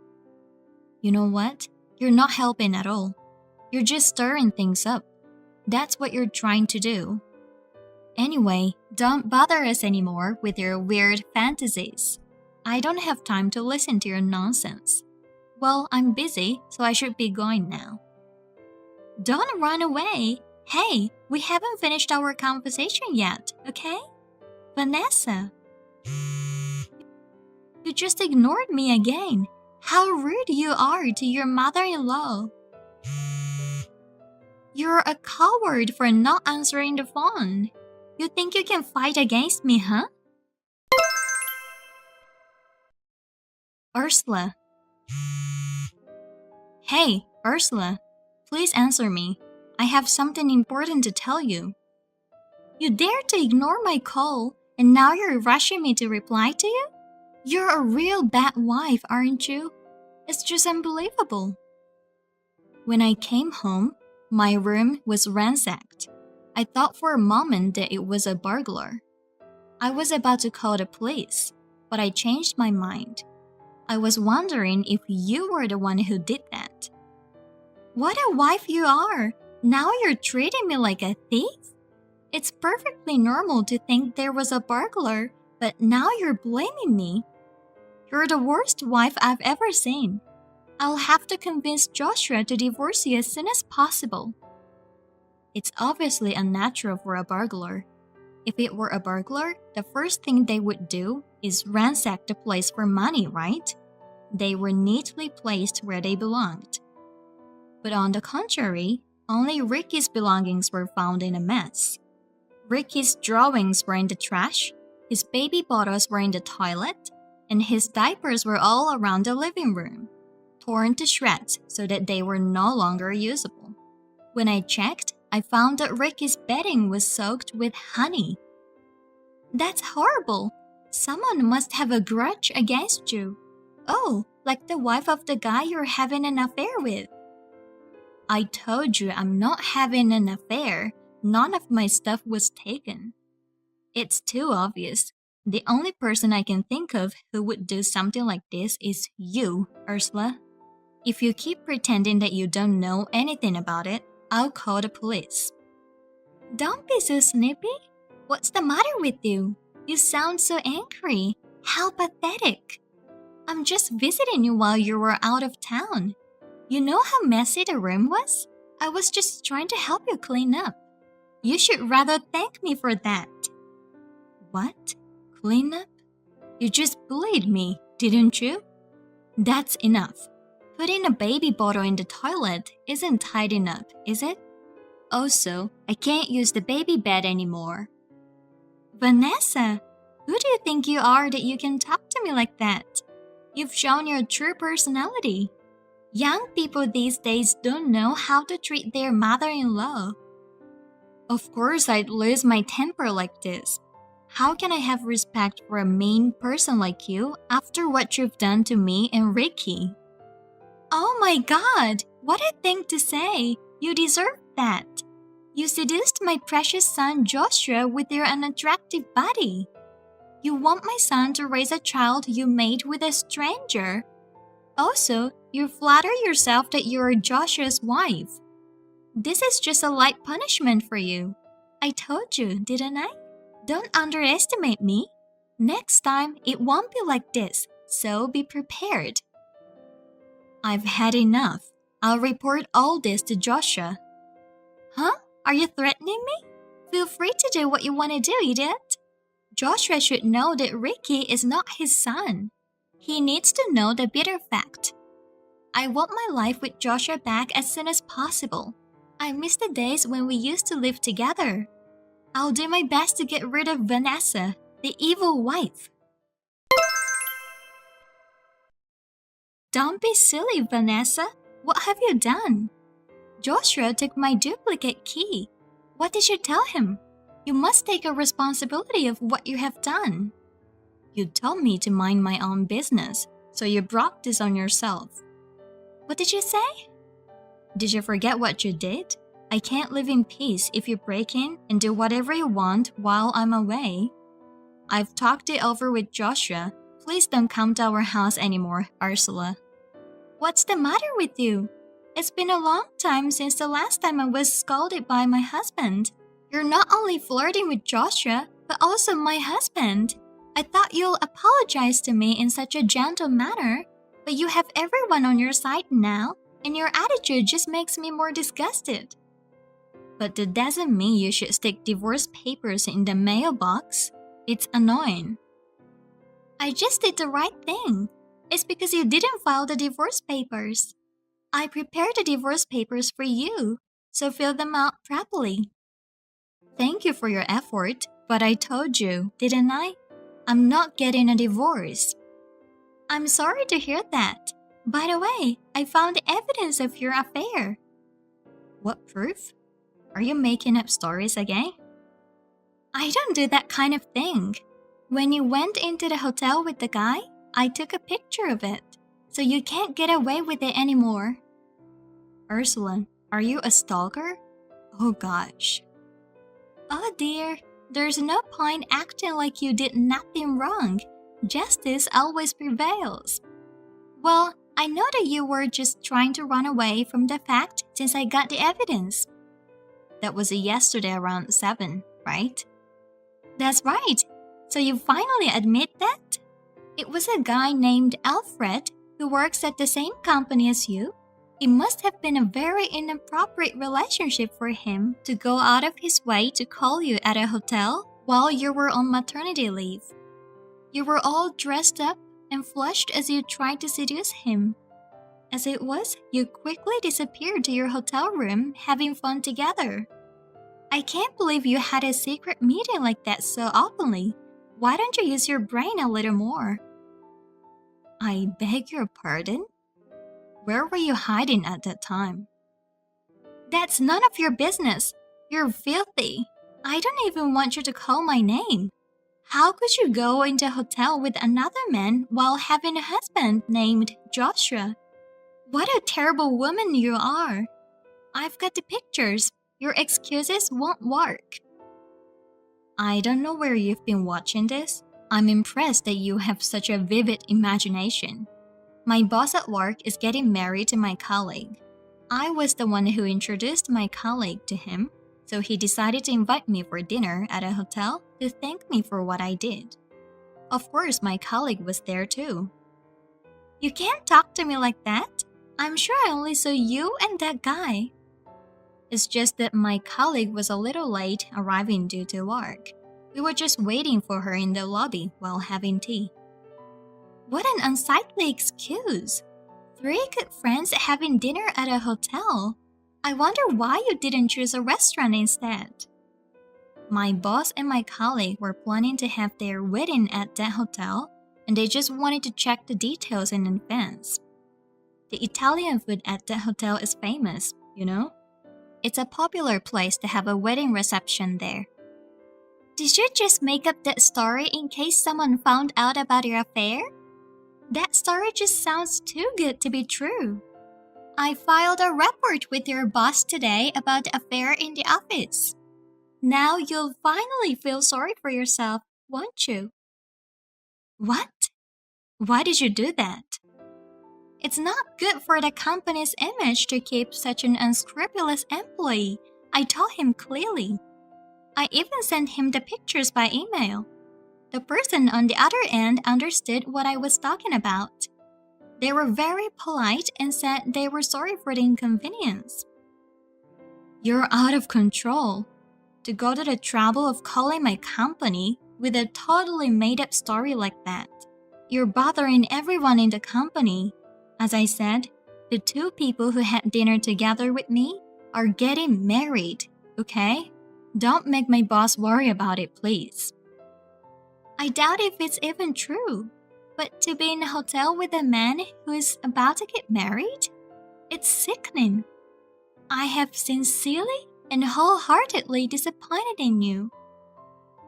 You know what? You're not helping at all. You're just stirring things up. That's what you're trying to do. Anyway, don't bother us anymore with your weird fantasies. I don't have time to listen to your nonsense. Well, I'm busy, so I should be going now. Don't run away. Hey, we haven't finished our conversation yet, okay? Vanessa. You just ignored me again. How rude you are to your mother-in-law. You're a coward for not answering the phone. You think you can fight against me, huh? Ursula. Hey, Ursula. Please answer me. I have something important to tell you. You dare to ignore my call, and now you're rushing me to reply to you? You're a real bad wife, aren't you? It's just unbelievable. When I came home, my room was ransacked. I thought for a moment that it was a burglar. I was about to call the police, but I changed my mind. I was wondering if you were the one who did that. What a wife you are! Now you're treating me like a thief? It's perfectly normal to think there was a burglar, but now you're blaming me. You're the worst wife I've ever seen. I'll have to convince Joshua to divorce you as soon as possible. It's obviously unnatural for a burglar. If it were a burglar, the first thing they would do is ransack the place for money, right? They were neatly placed where they belonged. But on the contrary, only Ricky's belongings were found in a mess. Ricky's drawings were in the trash, his baby bottles were in the toilet, and his diapers were all around the living room, torn to shreds so that they were no longer usable. When I checked, I found that Ricky's bedding was soaked with honey. That's horrible. Someone must have a grudge against you. Oh, like the wife of the guy you're having an affair with. I told you I'm not having an affair. None of my stuff was taken. It's too obvious. The only person I can think of who would do something like this is you, Ursula. If you keep pretending that you don't know anything about it, I'll call the police. Don't be so snippy. What's the matter with you? You sound so angry. How pathetic. I'm just visiting you while you were out of town. You know how messy the room was? I was just trying to help you clean up. You should rather thank me for that. What? Clean up? You just bullied me, didn't you? That's enough. Putting a baby bottle in the toilet isn't tidying up, is it? Also, I can't use the baby bed anymore. Vanessa, who do you think you are that you can talk to me like that? You've shown your true personality. Young people these days don't know how to treat their mother-in-law. Of course I'd lose my temper like this. How can I have respect for a mean person like you after what you've done to me and Ricky? Oh my God, what a thing to say. You deserve that. You seduced my precious son Joshua with your unattractive body. You want my son to raise a child you made with a stranger. Also, you flatter yourself that you're Joshua's wife. This is just a light punishment for you. I told you, didn't I? Don't underestimate me. Next time, it won't be like this, so be prepared. I've had enough. I'll report all this to Joshua. Huh? Are you threatening me? Feel free to do what you want to do, idiot. Joshua should know that Ricky is not his son. He needs to know the bitter fact. I want my life with Joshua back as soon as possible. I miss the days when we used to live together. I'll do my best to get rid of Vanessa, the evil wife. Don't be silly, Vanessa. What have you done? Joshua took my duplicate key. What did you tell him? You must take a responsibility of what you have done. You told me to mind my own business, so you brought this on yourself. What did you say? Did you forget what you did? I can't live in peace if you break in and do whatever you want while I'm away. I've talked it over with Joshua. Please don't come to our house anymore, Ursula. What's the matter with you? It's been a long time since the last time I was scolded by my husband. You're not only flirting with Joshua, but also my husband. I thought you'll apologize to me in such a gentle manner, but you have everyone on your side now, and your attitude just makes me more disgusted. But that doesn't mean you should stick divorce papers in the mailbox. It's annoying. I just did the right thing. It's because you didn't file the divorce papers. I prepared the divorce papers for you, so fill them out properly. Thank you for your effort, but I told you, didn't I? I'm not getting a divorce. I'm sorry to hear that. By the way, I found evidence of your affair. What proof? Are you making up stories again? I don't do that kind of thing. When you went into the hotel with the guy, I took a picture of it, so you can't get away with it anymore. Ursula, are you a stalker? Oh gosh. Oh dear, there's no point acting like you did nothing wrong. Justice always prevails. Well, I know that you were just trying to run away from the fact since I got the evidence. That was yesterday around 7, right? That's right. So you finally admit that? It was a guy named Alfred who works at the same company as you. It must have been a very inappropriate relationship for him to go out of his way to call you at a hotel while you were on maternity leave. You were all dressed up and flushed as you tried to seduce him. As it was, you quickly disappeared to your hotel room having fun together. I can't believe you had a secret meeting like that so openly. Why don't you use your brain a little more? I beg your pardon? Where were you hiding at that time? That's none of your business. You're filthy. I don't even want you to call my name. How could you go into a hotel with another man while having a husband named Joshua? What a terrible woman you are. I've got the pictures. Your excuses won't work. I don't know where you've been watching this. I'm impressed that you have such a vivid imagination. My boss at work is getting married to my colleague. I was the one who introduced my colleague to him, so he decided to invite me for dinner at a hotel to thank me for what I did. Of course, my colleague was there too. You can't talk to me like that. I'm sure I only saw you and that guy. It's just that my colleague was a little late arriving due to work. We were just waiting for her in the lobby while having tea. What an unsightly excuse! 3 good friends having dinner at a hotel. I wonder why you didn't choose a restaurant instead. My boss and my colleague were planning to have their wedding at that hotel, and they just wanted to check the details in advance. The Italian food at that hotel is famous, you know? It's a popular place to have a wedding reception there. Did you just make up that story in case someone found out about your affair? That story just sounds too good to be true. I filed a report with your boss today about the affair in the office. Now you'll finally feel sorry for yourself, won't you? What? Why did you do that? It's not good for the company's image to keep such an unscrupulous employee. I told him clearly. I even sent him the pictures by email. The person on the other end understood what I was talking about. They were very polite and said they were sorry for the inconvenience. You're out of control. To go to the trouble of calling my company with a totally made-up story like that. You're bothering everyone in the company. As I said, the 2 people who had dinner together with me are getting married, okay? Don't make my boss worry about it, please. I doubt if it's even true, but to be in a hotel with a man who is about to get married? It's sickening. I have sincerely and wholeheartedly disappointed in you.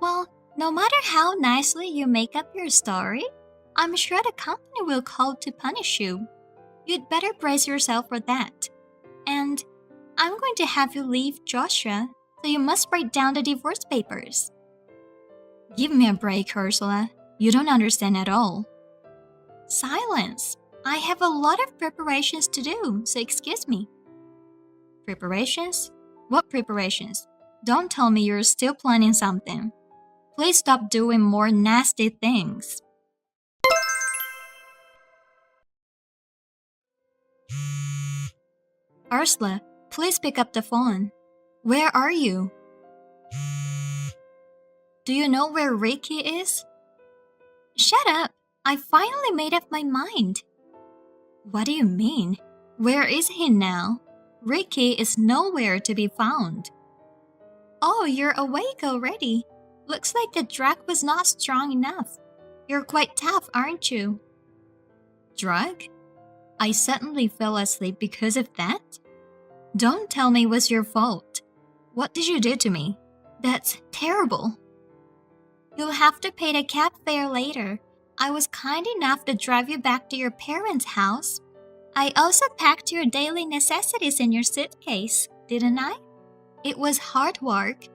Well, no matter how nicely you make up your story, I'm sure the company will call to punish you. You'd better brace yourself for that. And I'm going to have you leave Joshua, so you must write down the divorce papers. Give me a break, Ursula. You don't understand at all. Silence. I have a lot of preparations to do, so excuse me. Preparations? What preparations? Don't tell me you're still planning something. Please stop doing more nasty things. Ursula, please pick up the phone. Where are you? Do you know where Ricky is? Shut up! I finally made up my mind. What do you mean? Where is he now? Ricky is nowhere to be found. Oh, you're awake already. Looks like the drug was not strong enough. You're quite tough, aren't you? Drug? I suddenly fell asleep because of that? Don't tell me it was your fault. What did you do to me? That's terrible. You'll have to pay the cab fare later. I was kind enough to drive you back to your parents' house. I also packed your daily necessities in your suitcase, didn't I? It was hard work.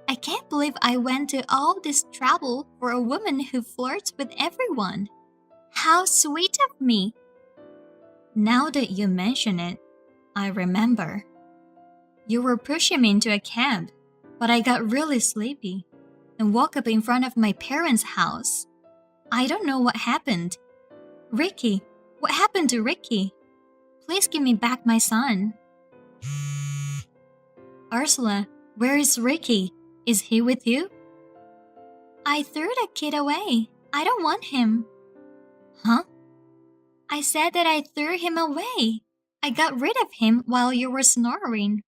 I can't believe I went to all this trouble for a woman who flirts with everyone. How sweet of me. Now that you mention it, I remember. You were pushing me into a cab, but I got really sleepy and woke up in front of my parents' house. I don't know what happened. Ricky, what happened to Ricky? Please give me back my son. Ursula, where is Ricky? Is he with you? I threw the kid away. I don't want him. Huh? I said that I threw him away. I got rid of him while you were snoring.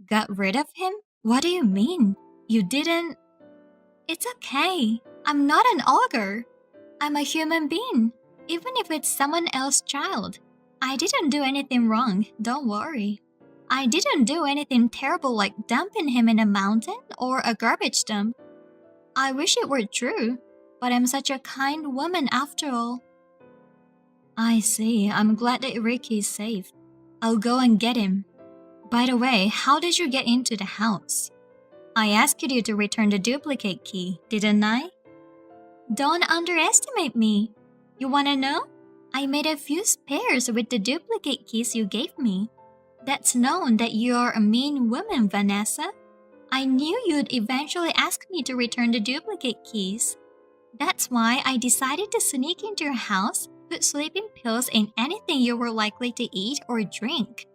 Got rid of him? What do you mean? You didn't... It's okay. I'm not an ogre. I'm a human being, even if it's someone else's child. I didn't do anything wrong, don't worry. I didn't do anything terrible like dumping him in a mountain or a garbage dump. I wish it were true, but I'm such a kind woman after all. I see. I'm glad that Ricky's safe. I'll go and get him. By the way, how did you get into the house? I asked you to return the duplicate key, didn't I? Don't underestimate me. You wanna know? I made a few spares with the duplicate keys you gave me. That's known that you're a mean woman, Vanessa. I knew you'd eventually ask me to return the duplicate keys. That's why I decided to sneak into your house, put sleeping pills in anything you were likely to eat or drink.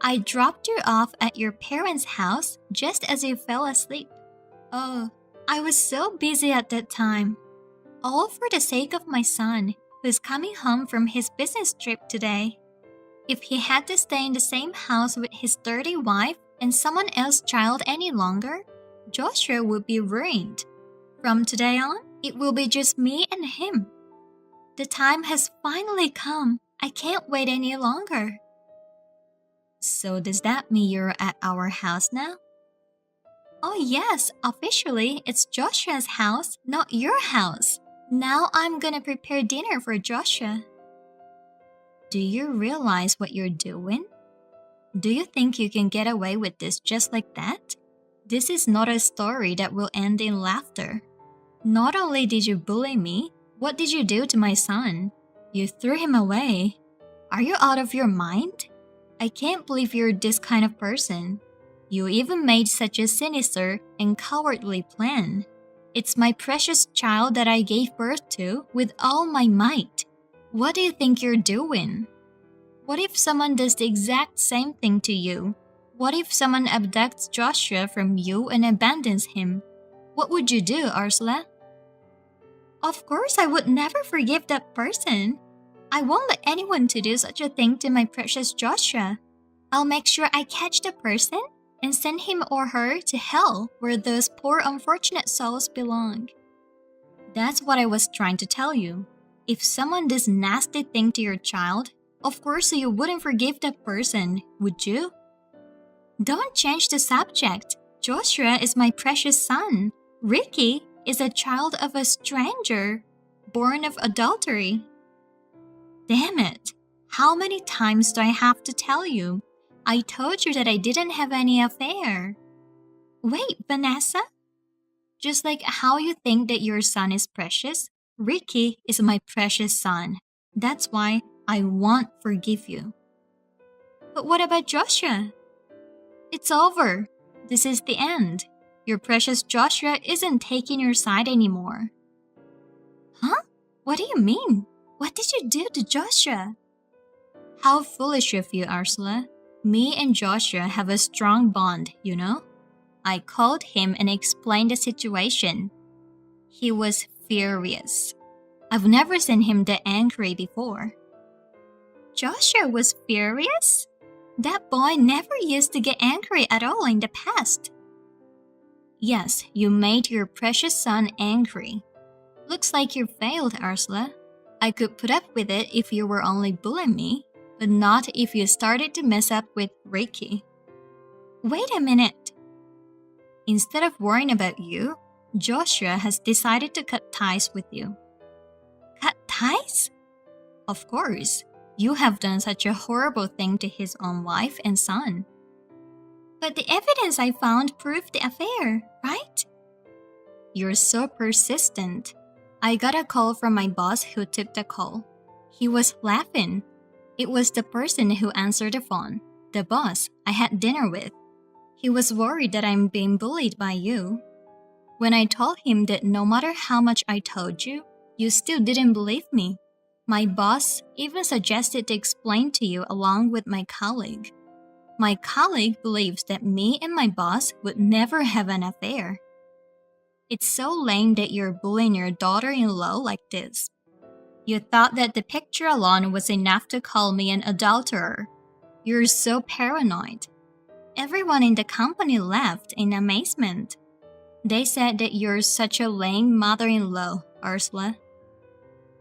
I dropped you off at your parents' house just as you fell asleep. Oh, I was so busy at that time. All for the sake of my son, who's coming home from his business trip today. If he had to stay in the same house with his dirty wife and someone else's child any longer, Joshua would be ruined. From today on, it will be just me and him. The time has finally come. I can't wait any longer. So does that mean you're at our house now? Oh yes, officially it's Joshua's house, not your house. Now I'm gonna prepare dinner for Joshua. Do you realize what you're doing? Do you think you can get away with this just like that? This is not a story that will end in laughter. Not only did you bully me, what did you do to my son? You threw him away. Are you out of your mind? I can't believe you're this kind of person. You even made such a sinister and cowardly plan. It's my precious child that I gave birth to with all my might. What do you think you're doing? What if someone does the exact same thing to you? What if someone abducts Joshua from you and abandons him? What would you do, Ursula? Of course, I would never forgive that person. I won't let anyone to do such a thing to my precious Joshua. I'll make sure I catch the person and send him or her to hell where those poor unfortunate souls belong. That's what I was trying to tell you. If someone does nasty thing to your child, of course you wouldn't forgive that person, would you? Don't change the subject. Joshua is my precious son. Ricky is a child of a stranger, born of adultery. Damn it! How many times do I have to tell you? I told you that I didn't have any affair. Wait, Vanessa? Just like how you think that your son is precious, Ricky is my precious son. That's why I won't forgive you. But what about Joshua? It's over. This is the end. Your precious Joshua isn't taking your side anymore. Huh? What do you mean? What did you do to Joshua? How foolish of you, Ursula. Me and Joshua have a strong bond, you know? I called him and explained the situation. He was furious. I've never seen him that angry before. Joshua was furious? That boy never used to get angry at all in the past. Yes, you made your precious son angry. Looks like you failed, Ursula. I could put up with it if you were only bullying me, but not if you started to mess up with Ricky. Wait a minute. Instead of worrying about you, Joshua has decided to cut ties with you. Cut ties? Of course, you have done such a horrible thing to his own wife and son. But the evidence I found proved the affair, right? You're so persistent. I got a call from my boss who took the call. He was laughing. It was the person who answered the phone, the boss I had dinner with. He was worried that I'm being bullied by you. When I told him that no matter how much I told you, you still didn't believe me. My boss even suggested to explain to you along with my colleague. My colleague believes that me and my boss would never have an affair. It's so lame that you're bullying your daughter-in-law like this. You thought that the picture alone was enough to call me an adulterer. You're so paranoid. Everyone in the company laughed in amazement. They said that you're such a lame mother-in-law, Ursula.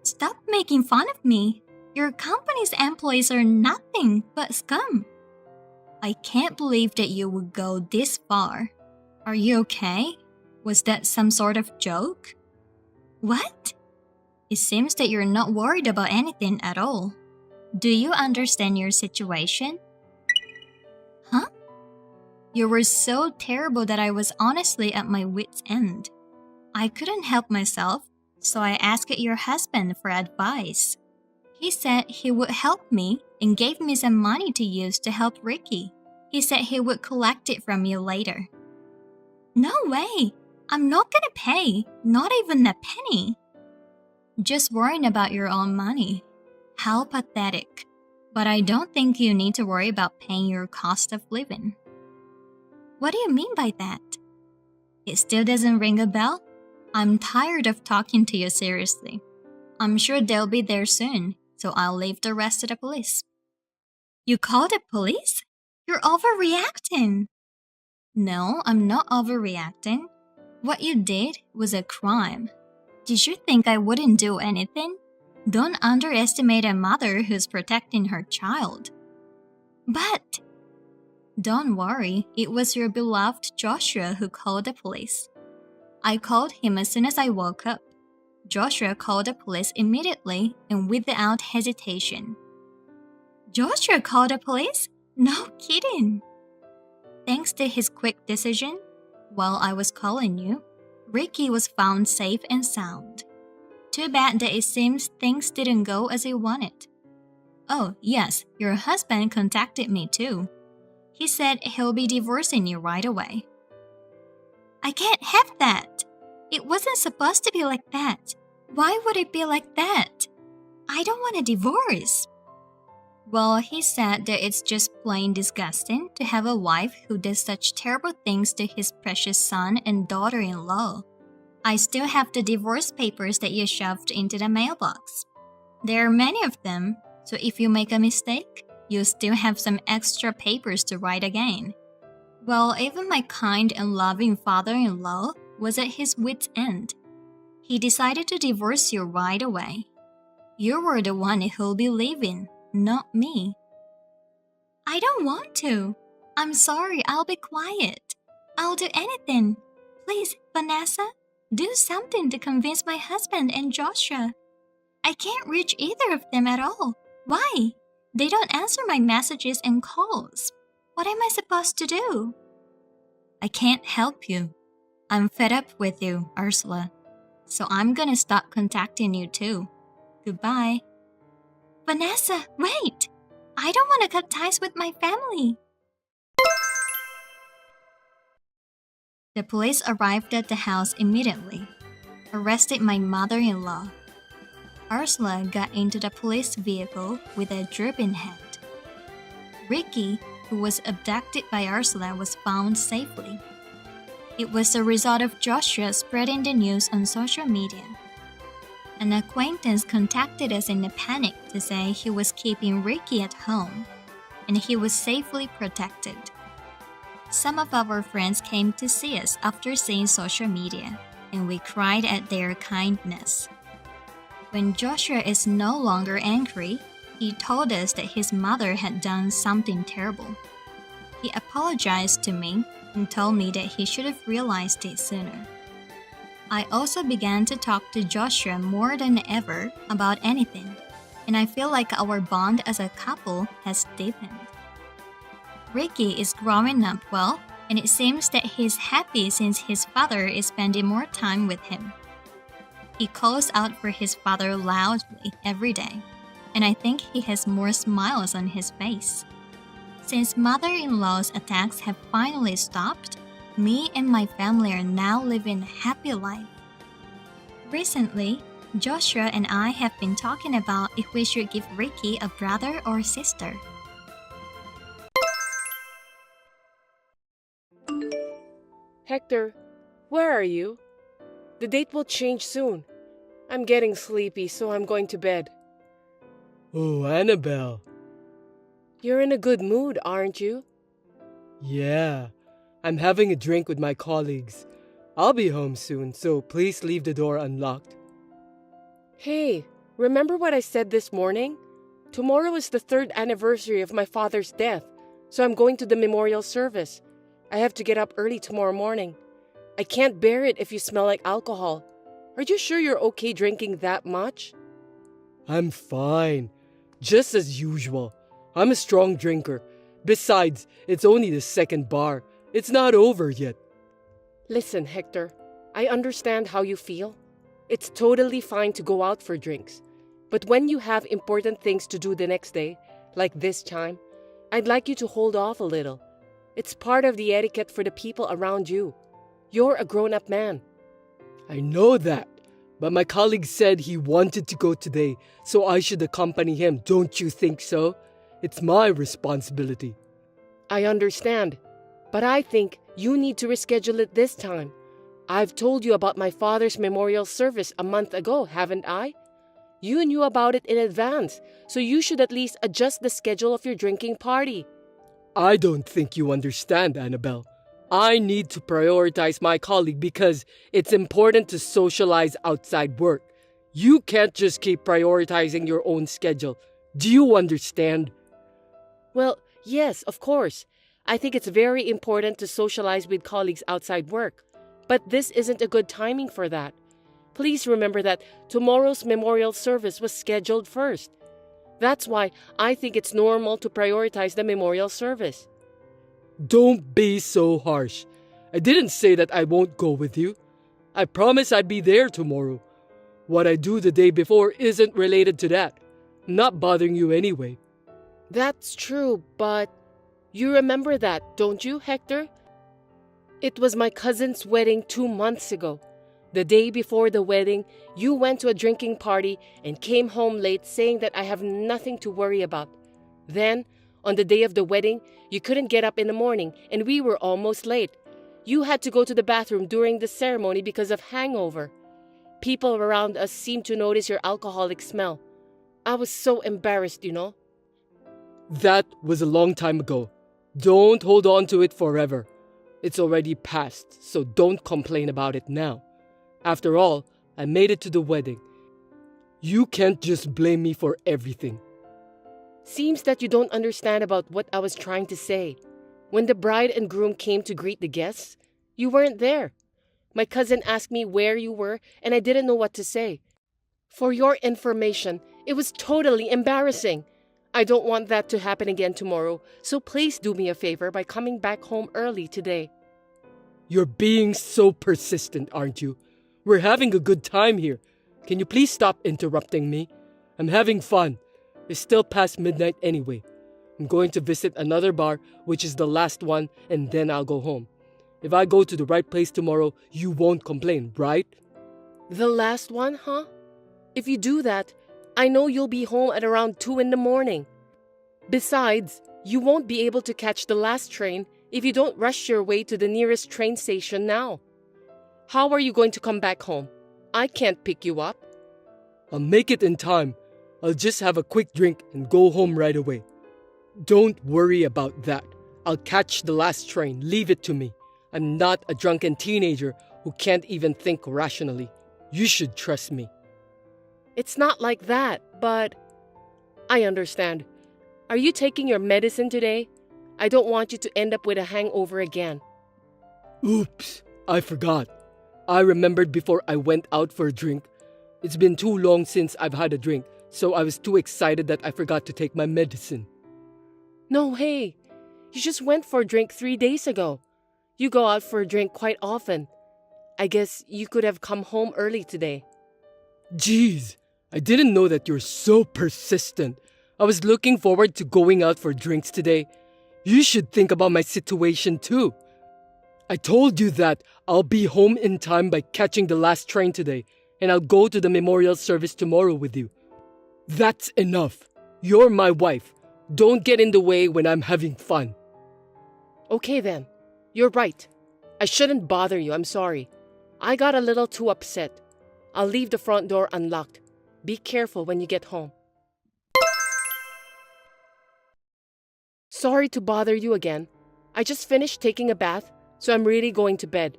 Stop making fun of me. Your company's employees are nothing but scum. I can't believe that you would go this far. Are you okay? Was that some sort of joke? What? It seems that you're not worried about anything at all. Do you understand your situation? Huh? You were so terrible that I was honestly at my wit's end. I couldn't help myself, so I asked your husband for advice. He said he would help me and gave me some money to use to help Ricky. He said he would collect it from you later. No way! I'm not gonna pay, not even a penny. Just worrying about your own money. How pathetic. But I don't think you need to worry about paying your cost of living. What do you mean by that? It still doesn't ring a bell? I'm tired of talking to you seriously. I'm sure they'll be there soon, so I'll leave the rest to the police. You called the police? You're overreacting. No, I'm not overreacting. What you did was a crime. Did you think I wouldn't do anything? Don't underestimate a mother who's protecting her child. But don't worry, it was your beloved Joshua who called the police. I called him as soon as I woke up. Joshua called the police immediately and without hesitation. Joshua called the police? No kidding. Thanks to his quick decision, while I was calling you, Ricky was found safe and sound. Too bad that it seems things didn't go as you wanted. Oh, yes, your husband contacted me too. He said he'll be divorcing you right away. I can't have that. It wasn't supposed to be like that. Why would it be like that? I don't want a divorce. Well, he said that it's just plain disgusting to have a wife who does such terrible things to his precious son and daughter-in-law. I still have the divorce papers that you shoved into the mailbox. There are many of them, so if you make a mistake, you still have some extra papers to write again. Well, even my kind and loving father-in-law was at his wit's end. He decided to divorce you right away. You were the one who'll be leaving, not me. I don't want to. I'm sorry, I'll be quiet. I'll do anything. Please, Vanessa, do something to convince my husband and Joshua. I can't reach either of them at all. Why? They don't answer my messages and calls. What am I supposed to do? I can't help you. I'm fed up with you, Ursula. So I'm gonna stop contacting you too. Goodbye. Vanessa, wait! I don't want to cut ties with my family. The police arrived at the house immediately, arrested my mother-in-law. Ursula got into the police vehicle with a drooping head. Ricky, who was abducted by Ursula, was found safely. It was the result of Joshua spreading the news on social media. An acquaintance contacted us in a panic to say he was keeping Ricky at home, and he was safely protected. Some of our friends came to see us after seeing social media, and we cried at their kindness. When Joshua is no longer angry, he told us that his mother had done something terrible. He apologized to me and told me that he should have realized it sooner. I also began to talk to Joshua more than ever about anything, and I feel like our bond as a couple has deepened. Ricky is growing up well, and it seems that he's happy since his father is spending more time with him. He calls out for his father loudly every day, and I think he has more smiles on his face. Since mother-in-law's attacks have finally stopped, me and my family are now living a happy life. Recently, Joshua and I have been talking about if we should give Ricky a brother or sister. Hector, where are you? The date will change soon. I'm getting sleepy, so I'm going to bed. Oh, Annabelle. You're in a good mood, aren't you? Yeah, I'm having a drink with my colleagues. I'll be home soon, so please leave the door unlocked. Hey, remember what I said this morning? Tomorrow is the 3rd anniversary of my father's death, so I'm going to the memorial service. I have to get up early tomorrow morning. I can't bear it if you smell like alcohol. Are you sure you're okay drinking that much? I'm fine. Just as usual. I'm a strong drinker. Besides, it's only the 2nd bar. It's not over yet. Listen, Hector, I understand how you feel. It's totally fine to go out for drinks. But when you have important things to do the next day, like this time, I'd like you to hold off a little. It's part of the etiquette for the people around you. You're a grown-up man. I know that, but my colleague said he wanted to go today, so I should accompany him. Don't you think so? It's my responsibility. I understand, but I think you need to reschedule it this time. I've told you about my father's memorial service a month ago, haven't I? You knew about it in advance, so you should at least adjust the schedule of your drinking party. I don't think you understand, Annabelle. I need to prioritize my colleague because it's important to socialize outside work. You can't just keep prioritizing your own schedule. Do you understand? Well, yes, of course. I think it's very important to socialize with colleagues outside work. But this isn't a good timing for that. Please remember that tomorrow's memorial service was scheduled first. That's why I think it's normal to prioritize the memorial service. Don't be so harsh. I didn't say that I won't go with you. I promise I'd be there tomorrow. What I do the day before isn't related to that. I'm not bothering you anyway. That's true, but you remember that, don't you, Hector? It was my cousin's wedding 2 months ago. The day before the wedding, you went to a drinking party and came home late saying that I have nothing to worry about. Then, on the day of the wedding, you couldn't get up in the morning and we were almost late. You had to go to the bathroom during the ceremony because of hangover. People around us seemed to notice your alcoholic smell. I was so embarrassed, you know. That was a long time ago. Don't hold on to it forever. It's already past, so don't complain about it now. After all, I made it to the wedding. You can't just blame me for everything. Seems that you don't understand about what I was trying to say. When the bride and groom came to greet the guests, you weren't there. My cousin asked me where you were, and I didn't know what to say. For your information, it was totally embarrassing. I don't want that to happen again tomorrow, so please do me a favor by coming back home early today. You're being so persistent, aren't you? We're having a good time here. Can you please stop interrupting me? I'm having fun. It's still past midnight anyway. I'm going to visit another bar, which is the last one, and then I'll go home. If I go to the right place tomorrow, you won't complain, right? The last one, huh? If you do that, I know you'll be home at around 2 in the morning. Besides, you won't be able to catch the last train if you don't rush your way to the nearest train station now. How are you going to come back home? I can't pick you up. I'll make it in time. I'll just have a quick drink and go home right away. Don't worry about that. I'll catch the last train. Leave it to me. I'm not a drunken teenager who can't even think rationally. You should trust me. It's not like that, but I understand. Are you taking your medicine today? I don't want you to end up with a hangover again. Oops, I forgot. I remembered before I went out for a drink. It's been too long since I've had a drink, so I was too excited that I forgot to take my medicine. No, hey, you just went for a drink 3 days ago. You go out for a drink quite often. I guess you could have come home early today. Jeez, I didn't know that you're so persistent. I was looking forward to going out for drinks today. You should think about my situation too. I told you that I'll be home in time by catching the last train today, and I'll go to the memorial service tomorrow with you. That's enough. You're my wife. Don't get in the way when I'm having fun. Okay then, you're right. I shouldn't bother you, I'm sorry. I got a little too upset. I'll leave the front door unlocked. Be careful when you get home. Sorry to bother you again. I just finished taking a bath, so I'm really going to bed.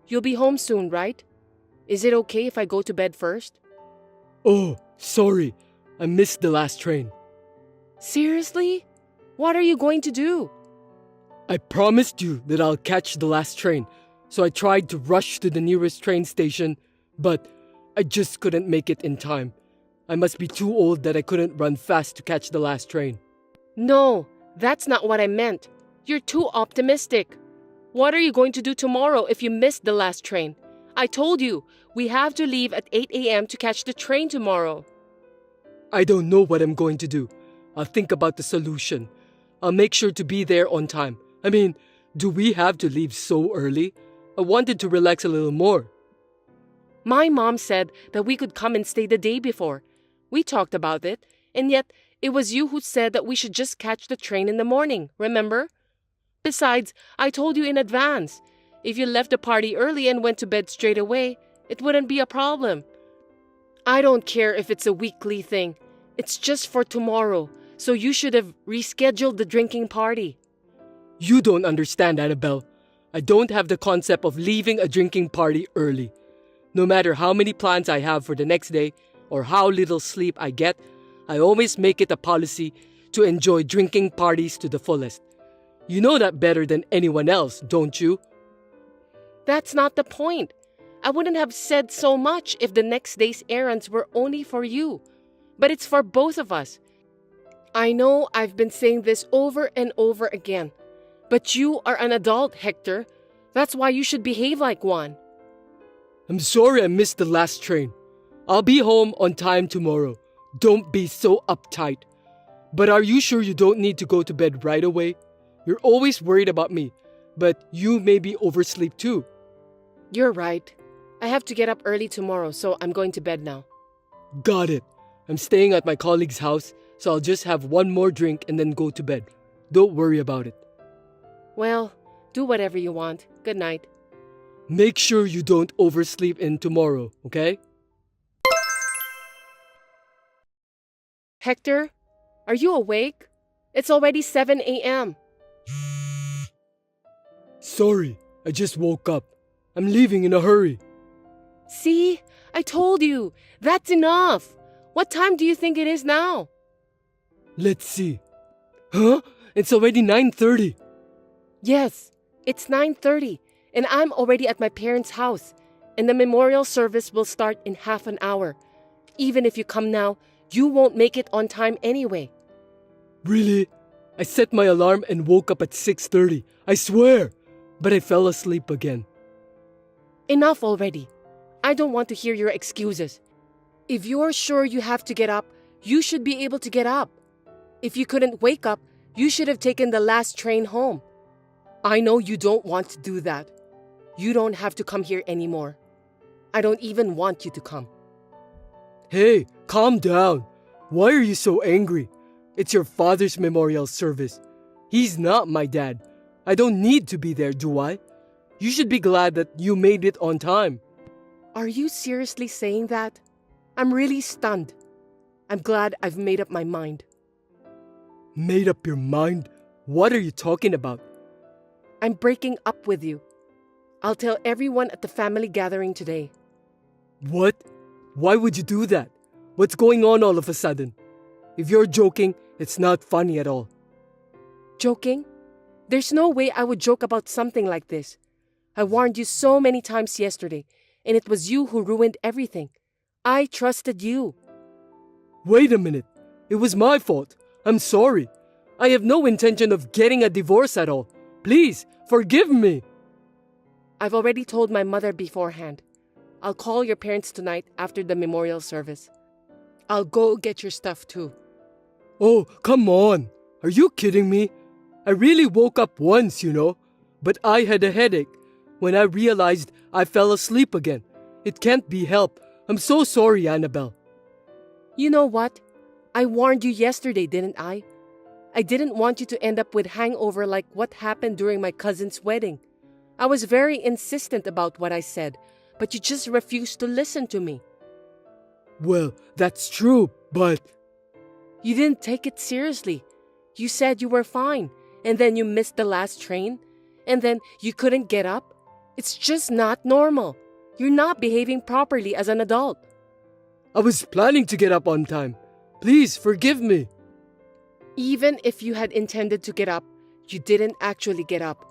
You'll be home soon, right? Is it okay if I go to bed first? Oh, sorry. I missed the last train. Seriously? What are you going to do? I promised you that I'll catch the last train, so I tried to rush to the nearest train station, but I just couldn't make it in time. I must be too old that I couldn't run fast to catch the last train. No, that's not what I meant. You're too optimistic. What are you going to do tomorrow if you miss the last train? I told you, we have to leave at 8 a.m. to catch the train tomorrow. I don't know what I'm going to do. I'll think about the solution. I'll make sure to be there on time. I mean, do we have to leave so early? I wanted to relax a little more. My mom said that we could come and stay the day before. We talked about it, and yet it was you who said that we should just catch the train in the morning, remember? Besides, I told you in advance. If you left the party early and went to bed straight away, it wouldn't be a problem. I don't care if it's a weekly thing. It's just for tomorrow, so you should have rescheduled the drinking party. You don't understand, Annabelle. I don't have the concept of leaving a drinking party early. No matter how many plans I have for the next day or how little sleep I get, I always make it a policy to enjoy drinking parties to the fullest. You know that better than anyone else, don't you? That's not the point. I wouldn't have said so much if the next day's errands were only for you. But it's for both of us. I know I've been saying this over and over again. But you are an adult, Hector. That's why you should behave like one. I'm sorry I missed the last train. I'll be home on time tomorrow. Don't be so uptight. But are you sure you don't need to go to bed right away? You're always worried about me, but you maybe oversleep too. You're right. I have to get up early tomorrow, so I'm going to bed now. Got it. I'm staying at my colleague's house, so I'll just have one more drink and then go to bed. Don't worry about it. Well, do whatever you want. Good night. Make sure you don't oversleep in tomorrow, okay? Hector, are you awake? It's already 7 a.m. Sorry, I just woke up. I'm leaving in a hurry. See? I told you. That's enough. What time do you think it is now? Let's see. Huh? It's already 9:30. Yes, it's 9:30, and I'm already at my parents' house, and the memorial service will start in half an hour. Even if you come now, you won't make it on time anyway. Really? I set my alarm and woke up at 6:30. I swear. But I fell asleep again. Enough already. I don't want to hear your excuses. If you're sure you have to get up, you should be able to get up. If you couldn't wake up, you should have taken the last train home. I know you don't want to do that. You don't have to come here anymore. I don't even want you to come. Hey, calm down. Why are you so angry? It's your father's memorial service. He's not my dad. I don't need to be there, do I? You should be glad that you made it on time. Are you seriously saying that? I'm really stunned. I'm glad I've made up my mind. Made up your mind? What are you talking about? I'm breaking up with you. I'll tell everyone at the family gathering today. What? Why would you do that? What's going on all of a sudden? If you're joking, it's not funny at all. Joking? There's no way I would joke about something like this. I warned you so many times yesterday, and it was you who ruined everything. I trusted you. Wait a minute. It was my fault. I'm sorry. I have no intention of getting a divorce at all. Please, forgive me. I've already told my mother beforehand. I'll call your parents tonight after the memorial service. I'll go get your stuff too. Oh, come on. Are you kidding me? I really woke up once, but I had a headache. When I realized I fell asleep again. It can't be helped. I'm so sorry, Annabelle. You know what? I warned you yesterday, didn't I? I didn't want you to end up with hangover like what happened during my cousin's wedding. I was very insistent about what I said, but you just refused to listen to me. Well, that's true, but... You didn't take it seriously. You said you were fine, and then you missed the last train, and then you couldn't get up. It's just not normal. You're not behaving properly as an adult. I was planning to get up on time. Please forgive me. Even if you had intended to get up, you didn't actually get up.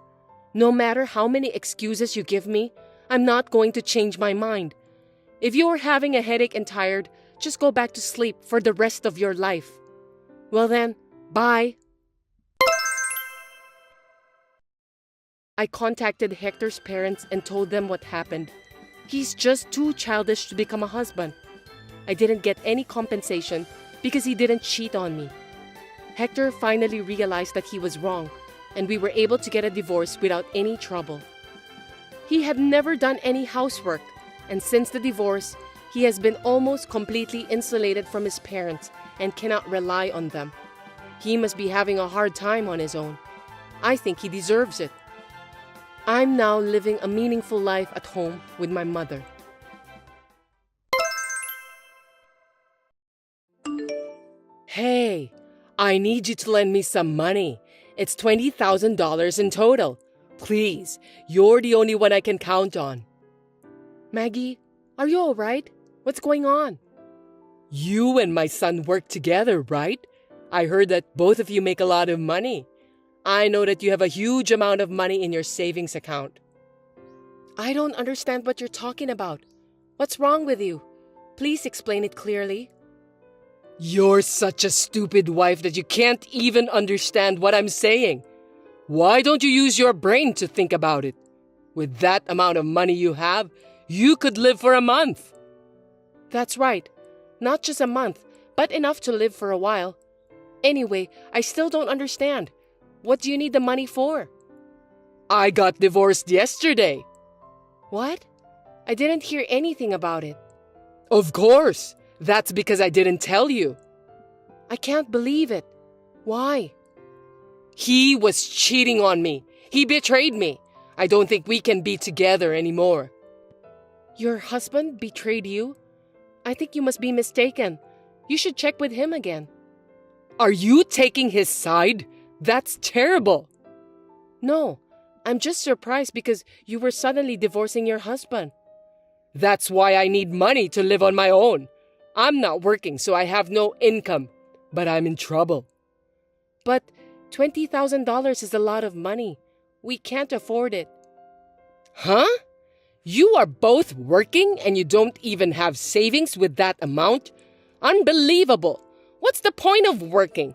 No matter how many excuses you give me, I'm not going to change my mind. If you are having a headache and tired, just go back to sleep for the rest of your life. Well then, bye. I contacted Hector's parents and told them what happened. He's just too childish to become a husband. I didn't get any compensation because he didn't cheat on me. Hector finally realized that he was wrong, and we were able to get a divorce without any trouble. He had never done any housework, and since the divorce, he has been almost completely insulated from his parents and cannot rely on them. He must be having a hard time on his own. I think he deserves it. I'm now living a meaningful life at home with my mother. Hey, I need you to lend me some money. It's $20,000 in total. Please, you're the only one I can count on. Maggie, are you all right? What's going on? You and my son work together, right? I heard that both of you make a lot of money. I know that you have a huge amount of money in your savings account. I don't understand what you're talking about. What's wrong with you? Please explain it clearly. You're such a stupid wife that you can't even understand what I'm saying. Why don't you use your brain to think about it? With that amount of money you have, you could live for a month. That's right. Not just a month, but enough to live for a while. Anyway, I still don't understand. What do you need the money for? I got divorced yesterday. What? I didn't hear anything about it. Of course. That's because I didn't tell you. I can't believe it. Why? He was cheating on me. He betrayed me. I don't think we can be together anymore. Your husband betrayed you? I think you must be mistaken. You should check with him again. Are you taking his side? That's terrible. No, I'm just surprised because you were suddenly divorcing your husband. That's why I need money to live on my own. I'm not working, so I have no income, but I'm in trouble. But $20,000 is a lot of money. We can't afford it. Huh? You are both working and you don't even have savings with that amount? Unbelievable. What's the point of working?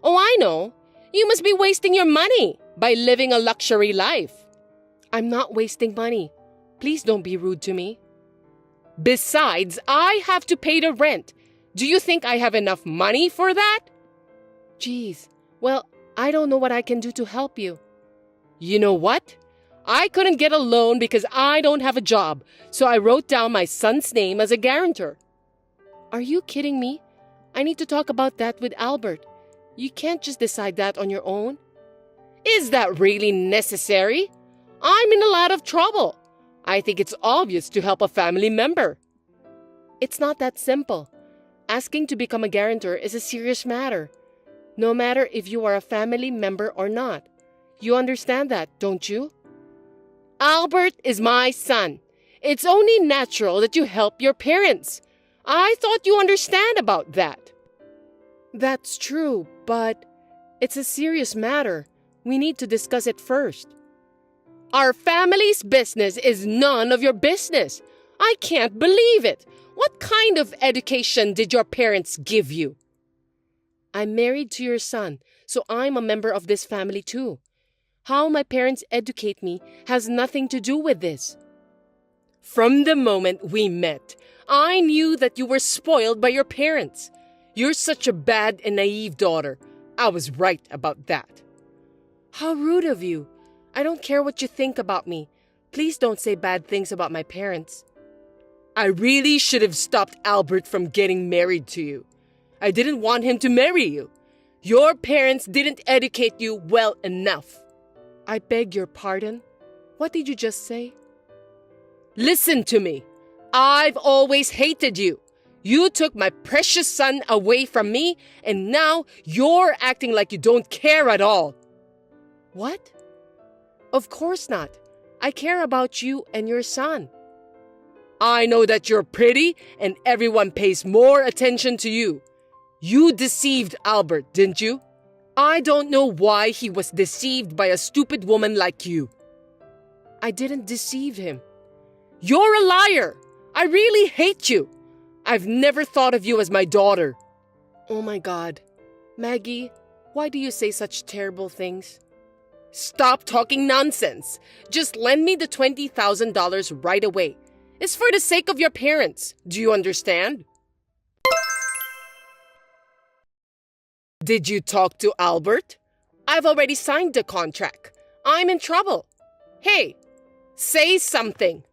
Oh, I know. You must be wasting your money by living a luxury life. I'm not wasting money. Please don't be rude to me. Besides, I have to pay the rent. Do you think I have enough money for that? Geez, well, I don't know what I can do to help you. You know what? I couldn't get a loan because I don't have a job, so I wrote down my son's name as a guarantor. Are you kidding me? I need to talk about that with Albert. You can't just decide that on your own. Is that really necessary? I'm in a lot of trouble. I think it's obvious to help a family member. It's not that simple. Asking to become a guarantor is a serious matter, no matter if you are a family member or not. You understand that, don't you? Albert is my son. It's only natural that you help your parents. I thought you understand about that. That's true, but it's a serious matter. We need to discuss it first. Our family's business is none of your business. I can't believe it. What kind of education did your parents give you? I'm married to your son, so I'm a member of this family too. How my parents educate me has nothing to do with this. From the moment we met, I knew that you were spoiled by your parents. You're such a bad and naive daughter. I was right about that. How rude of you. I don't care what you think about me. Please don't say bad things about my parents. I really should have stopped Albert from getting married to you. I didn't want him to marry you. Your parents didn't educate you well enough. I beg your pardon? What did you just say? Listen to me. I've always hated you. You took my precious son away from me, and now you're acting like you don't care at all. What? Of course not. I care about you and your son. I know that you're pretty and everyone pays more attention to you. You deceived Albert, didn't you? I don't know why he was deceived by a stupid woman like you. I didn't deceive him. You're a liar. I really hate you. I've never thought of you as my daughter. Oh my God. Maggie, why do you say such terrible things? Stop talking nonsense. Just lend me the $20,000 right away. It's for the sake of your parents. Do you understand? Did you talk to Albert? I've already signed the contract. I'm in trouble. Hey, say something.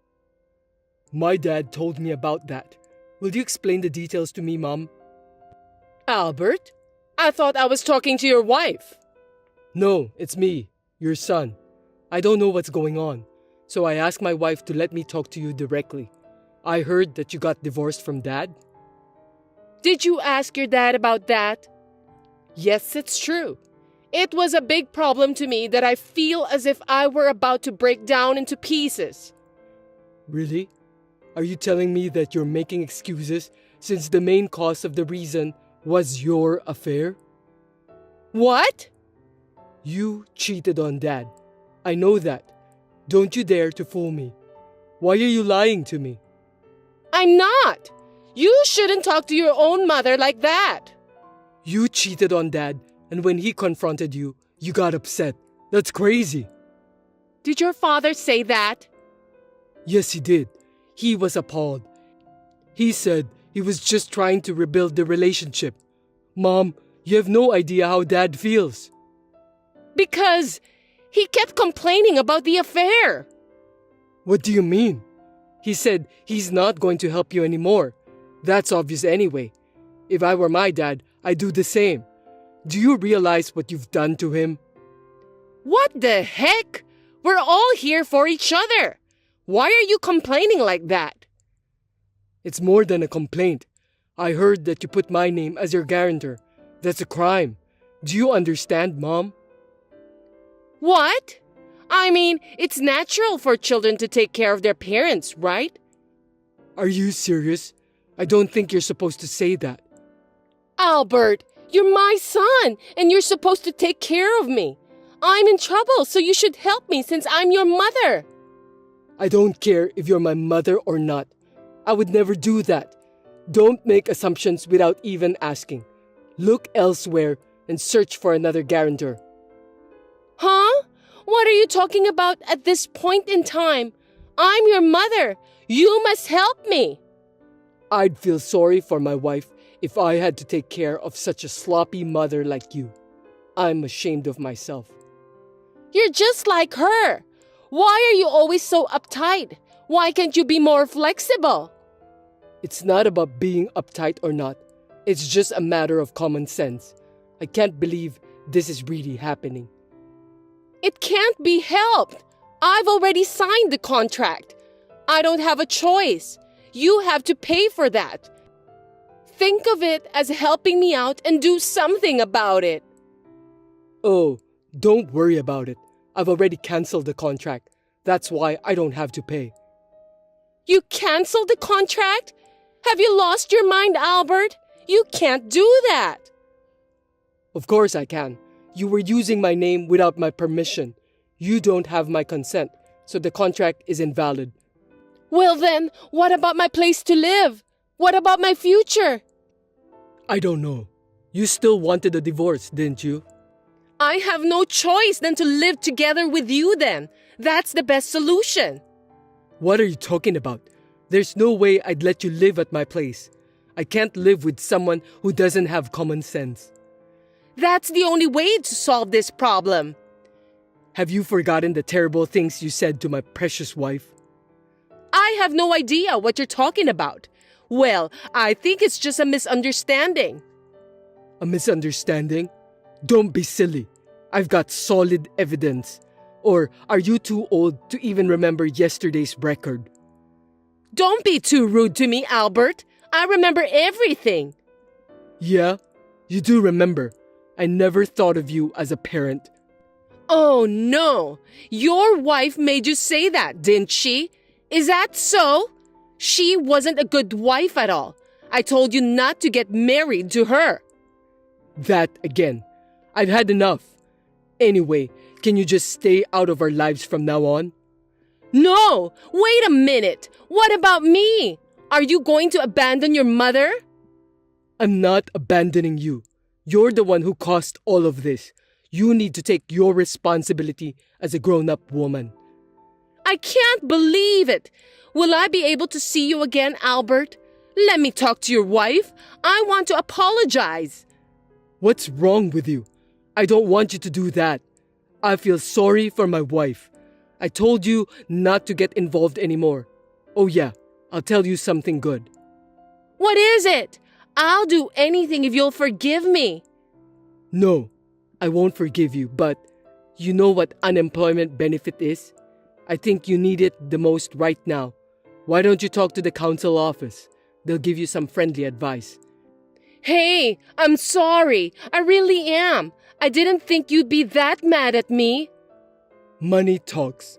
My dad told me about that. Will you explain the details to me, Mom? Albert? I thought I was talking to your wife. No, it's me, your son. I don't know what's going on, so I asked my wife to let me talk to you directly. I heard that you got divorced from Dad. Did you ask your dad about that? Yes, it's true. It was a big problem to me that I feel as if I were about to break down into pieces. Really? Are you telling me that you're making excuses since the main cause of the reason was your affair? What? You cheated on Dad. I know that. Don't you dare to fool me. Why are you lying to me? I'm not. You shouldn't talk to your own mother like that. You cheated on Dad, and when he confronted you, you got upset. That's crazy. Did your father say that? Yes, he did. He was appalled. He said he was just trying to rebuild the relationship. Mom, you have no idea how Dad feels. Because he kept complaining about the affair. What do you mean? He said he's not going to help you anymore. That's obvious anyway. If I were my dad, I'd do the same. Do you realize what you've done to him? What the heck? We're all here for each other. Why are you complaining like that? It's more than a complaint. I heard that you put my name as your guarantor. That's a crime. Do you understand, Mom? What? I mean, it's natural for children to take care of their parents, right? Are you serious? I don't think you're supposed to say that. Albert, you're my son, and you're supposed to take care of me. I'm in trouble, so you should help me since I'm your mother. I don't care if you're my mother or not. I would never do that. Don't make assumptions without even asking. Look elsewhere and search for another guarantor. Huh? What are you talking about at this point in time? I'm your mother. You must help me. I'd feel sorry for my wife if I had to take care of such a sloppy mother like you. I'm ashamed of myself. You're just like her. Why are you always so uptight? Why can't you be more flexible? It's not about being uptight or not. It's just a matter of common sense. I can't believe this is really happening. It can't be helped. I've already signed the contract. I don't have a choice. You have to pay for that. Think of it as helping me out and do something about it. Oh, don't worry about it. I've already canceled the contract. That's why I don't have to pay. You canceled the contract? Have you lost your mind, Albert? You can't do that. Of course I can. You were using my name without my permission. You don't have my consent, so the contract is invalid. Well then, what about my place to live? What about my future? I don't know. You still wanted a divorce, didn't you? I have no choice than to live together with you then. That's the best solution. What are you talking about? There's no way I'd let you live at my place. I can't live with someone who doesn't have common sense. That's the only way to solve this problem. Have you forgotten the terrible things you said to my precious wife? I have no idea what you're talking about. Well, I think it's just a misunderstanding. A misunderstanding? Don't be silly. I've got solid evidence. Or are you too old to even remember yesterday's record? Don't be too rude to me, Albert. I remember everything. Yeah, you do remember. I never thought of you as a parent. Oh no, your wife made you say that, didn't she? Is that so? She wasn't a good wife at all. I told you not to get married to her. That again. I've had enough. Anyway, can you just stay out of our lives from now on? No, wait a minute. What about me? Are you going to abandon your mother? I'm not abandoning you. You're the one who caused all of this. You need to take your responsibility as a grown-up woman. I can't believe it. Will I be able to see you again, Albert? Let me talk to your wife. I want to apologize. What's wrong with you? I don't want you to do that. I feel sorry for my wife. I told you not to get involved anymore. Oh yeah, I'll tell you something good. What is it? I'll do anything if you'll forgive me. No, I won't forgive you, but you know what unemployment benefit is? I think you need it the most right now. Why don't you talk to the council office? They'll give you some friendly advice. Hey, I'm sorry. I really am. I didn't think you'd be that mad at me. Money talks.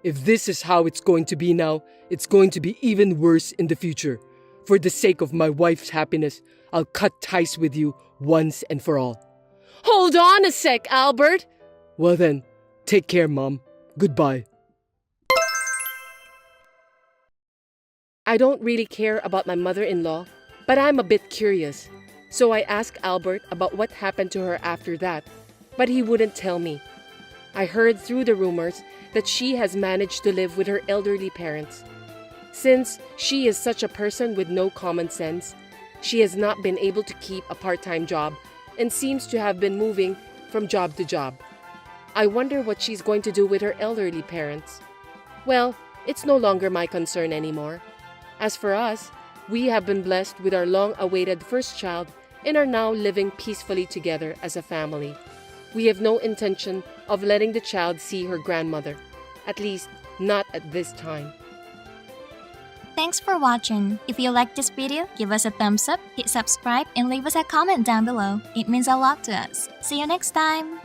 If this is how it's going to be now, it's going to be even worse in the future. For the sake of my wife's happiness, I'll cut ties with you once and for all. Hold on a sec, Albert. Well then, take care, Mom. Goodbye. I don't really care about my mother-in-law, but I'm a bit curious. So I asked Albert about what happened to her after that, but he wouldn't tell me. I heard through the rumors that she has managed to live with her elderly parents. Since she is such a person with no common sense, she has not been able to keep a part-time job and seems to have been moving from job to job. I wonder what she's going to do with her elderly parents. Well, it's no longer my concern anymore. As for us, we have been blessed with our long-awaited first child and are now living peacefully together as a family. We have no intention of letting the child see her grandmother, at least not at this time. Thanks for watching. If you liked this video, give us a thumbs up, hit subscribe, and leave us a comment down below. It means a lot to us. See you next time!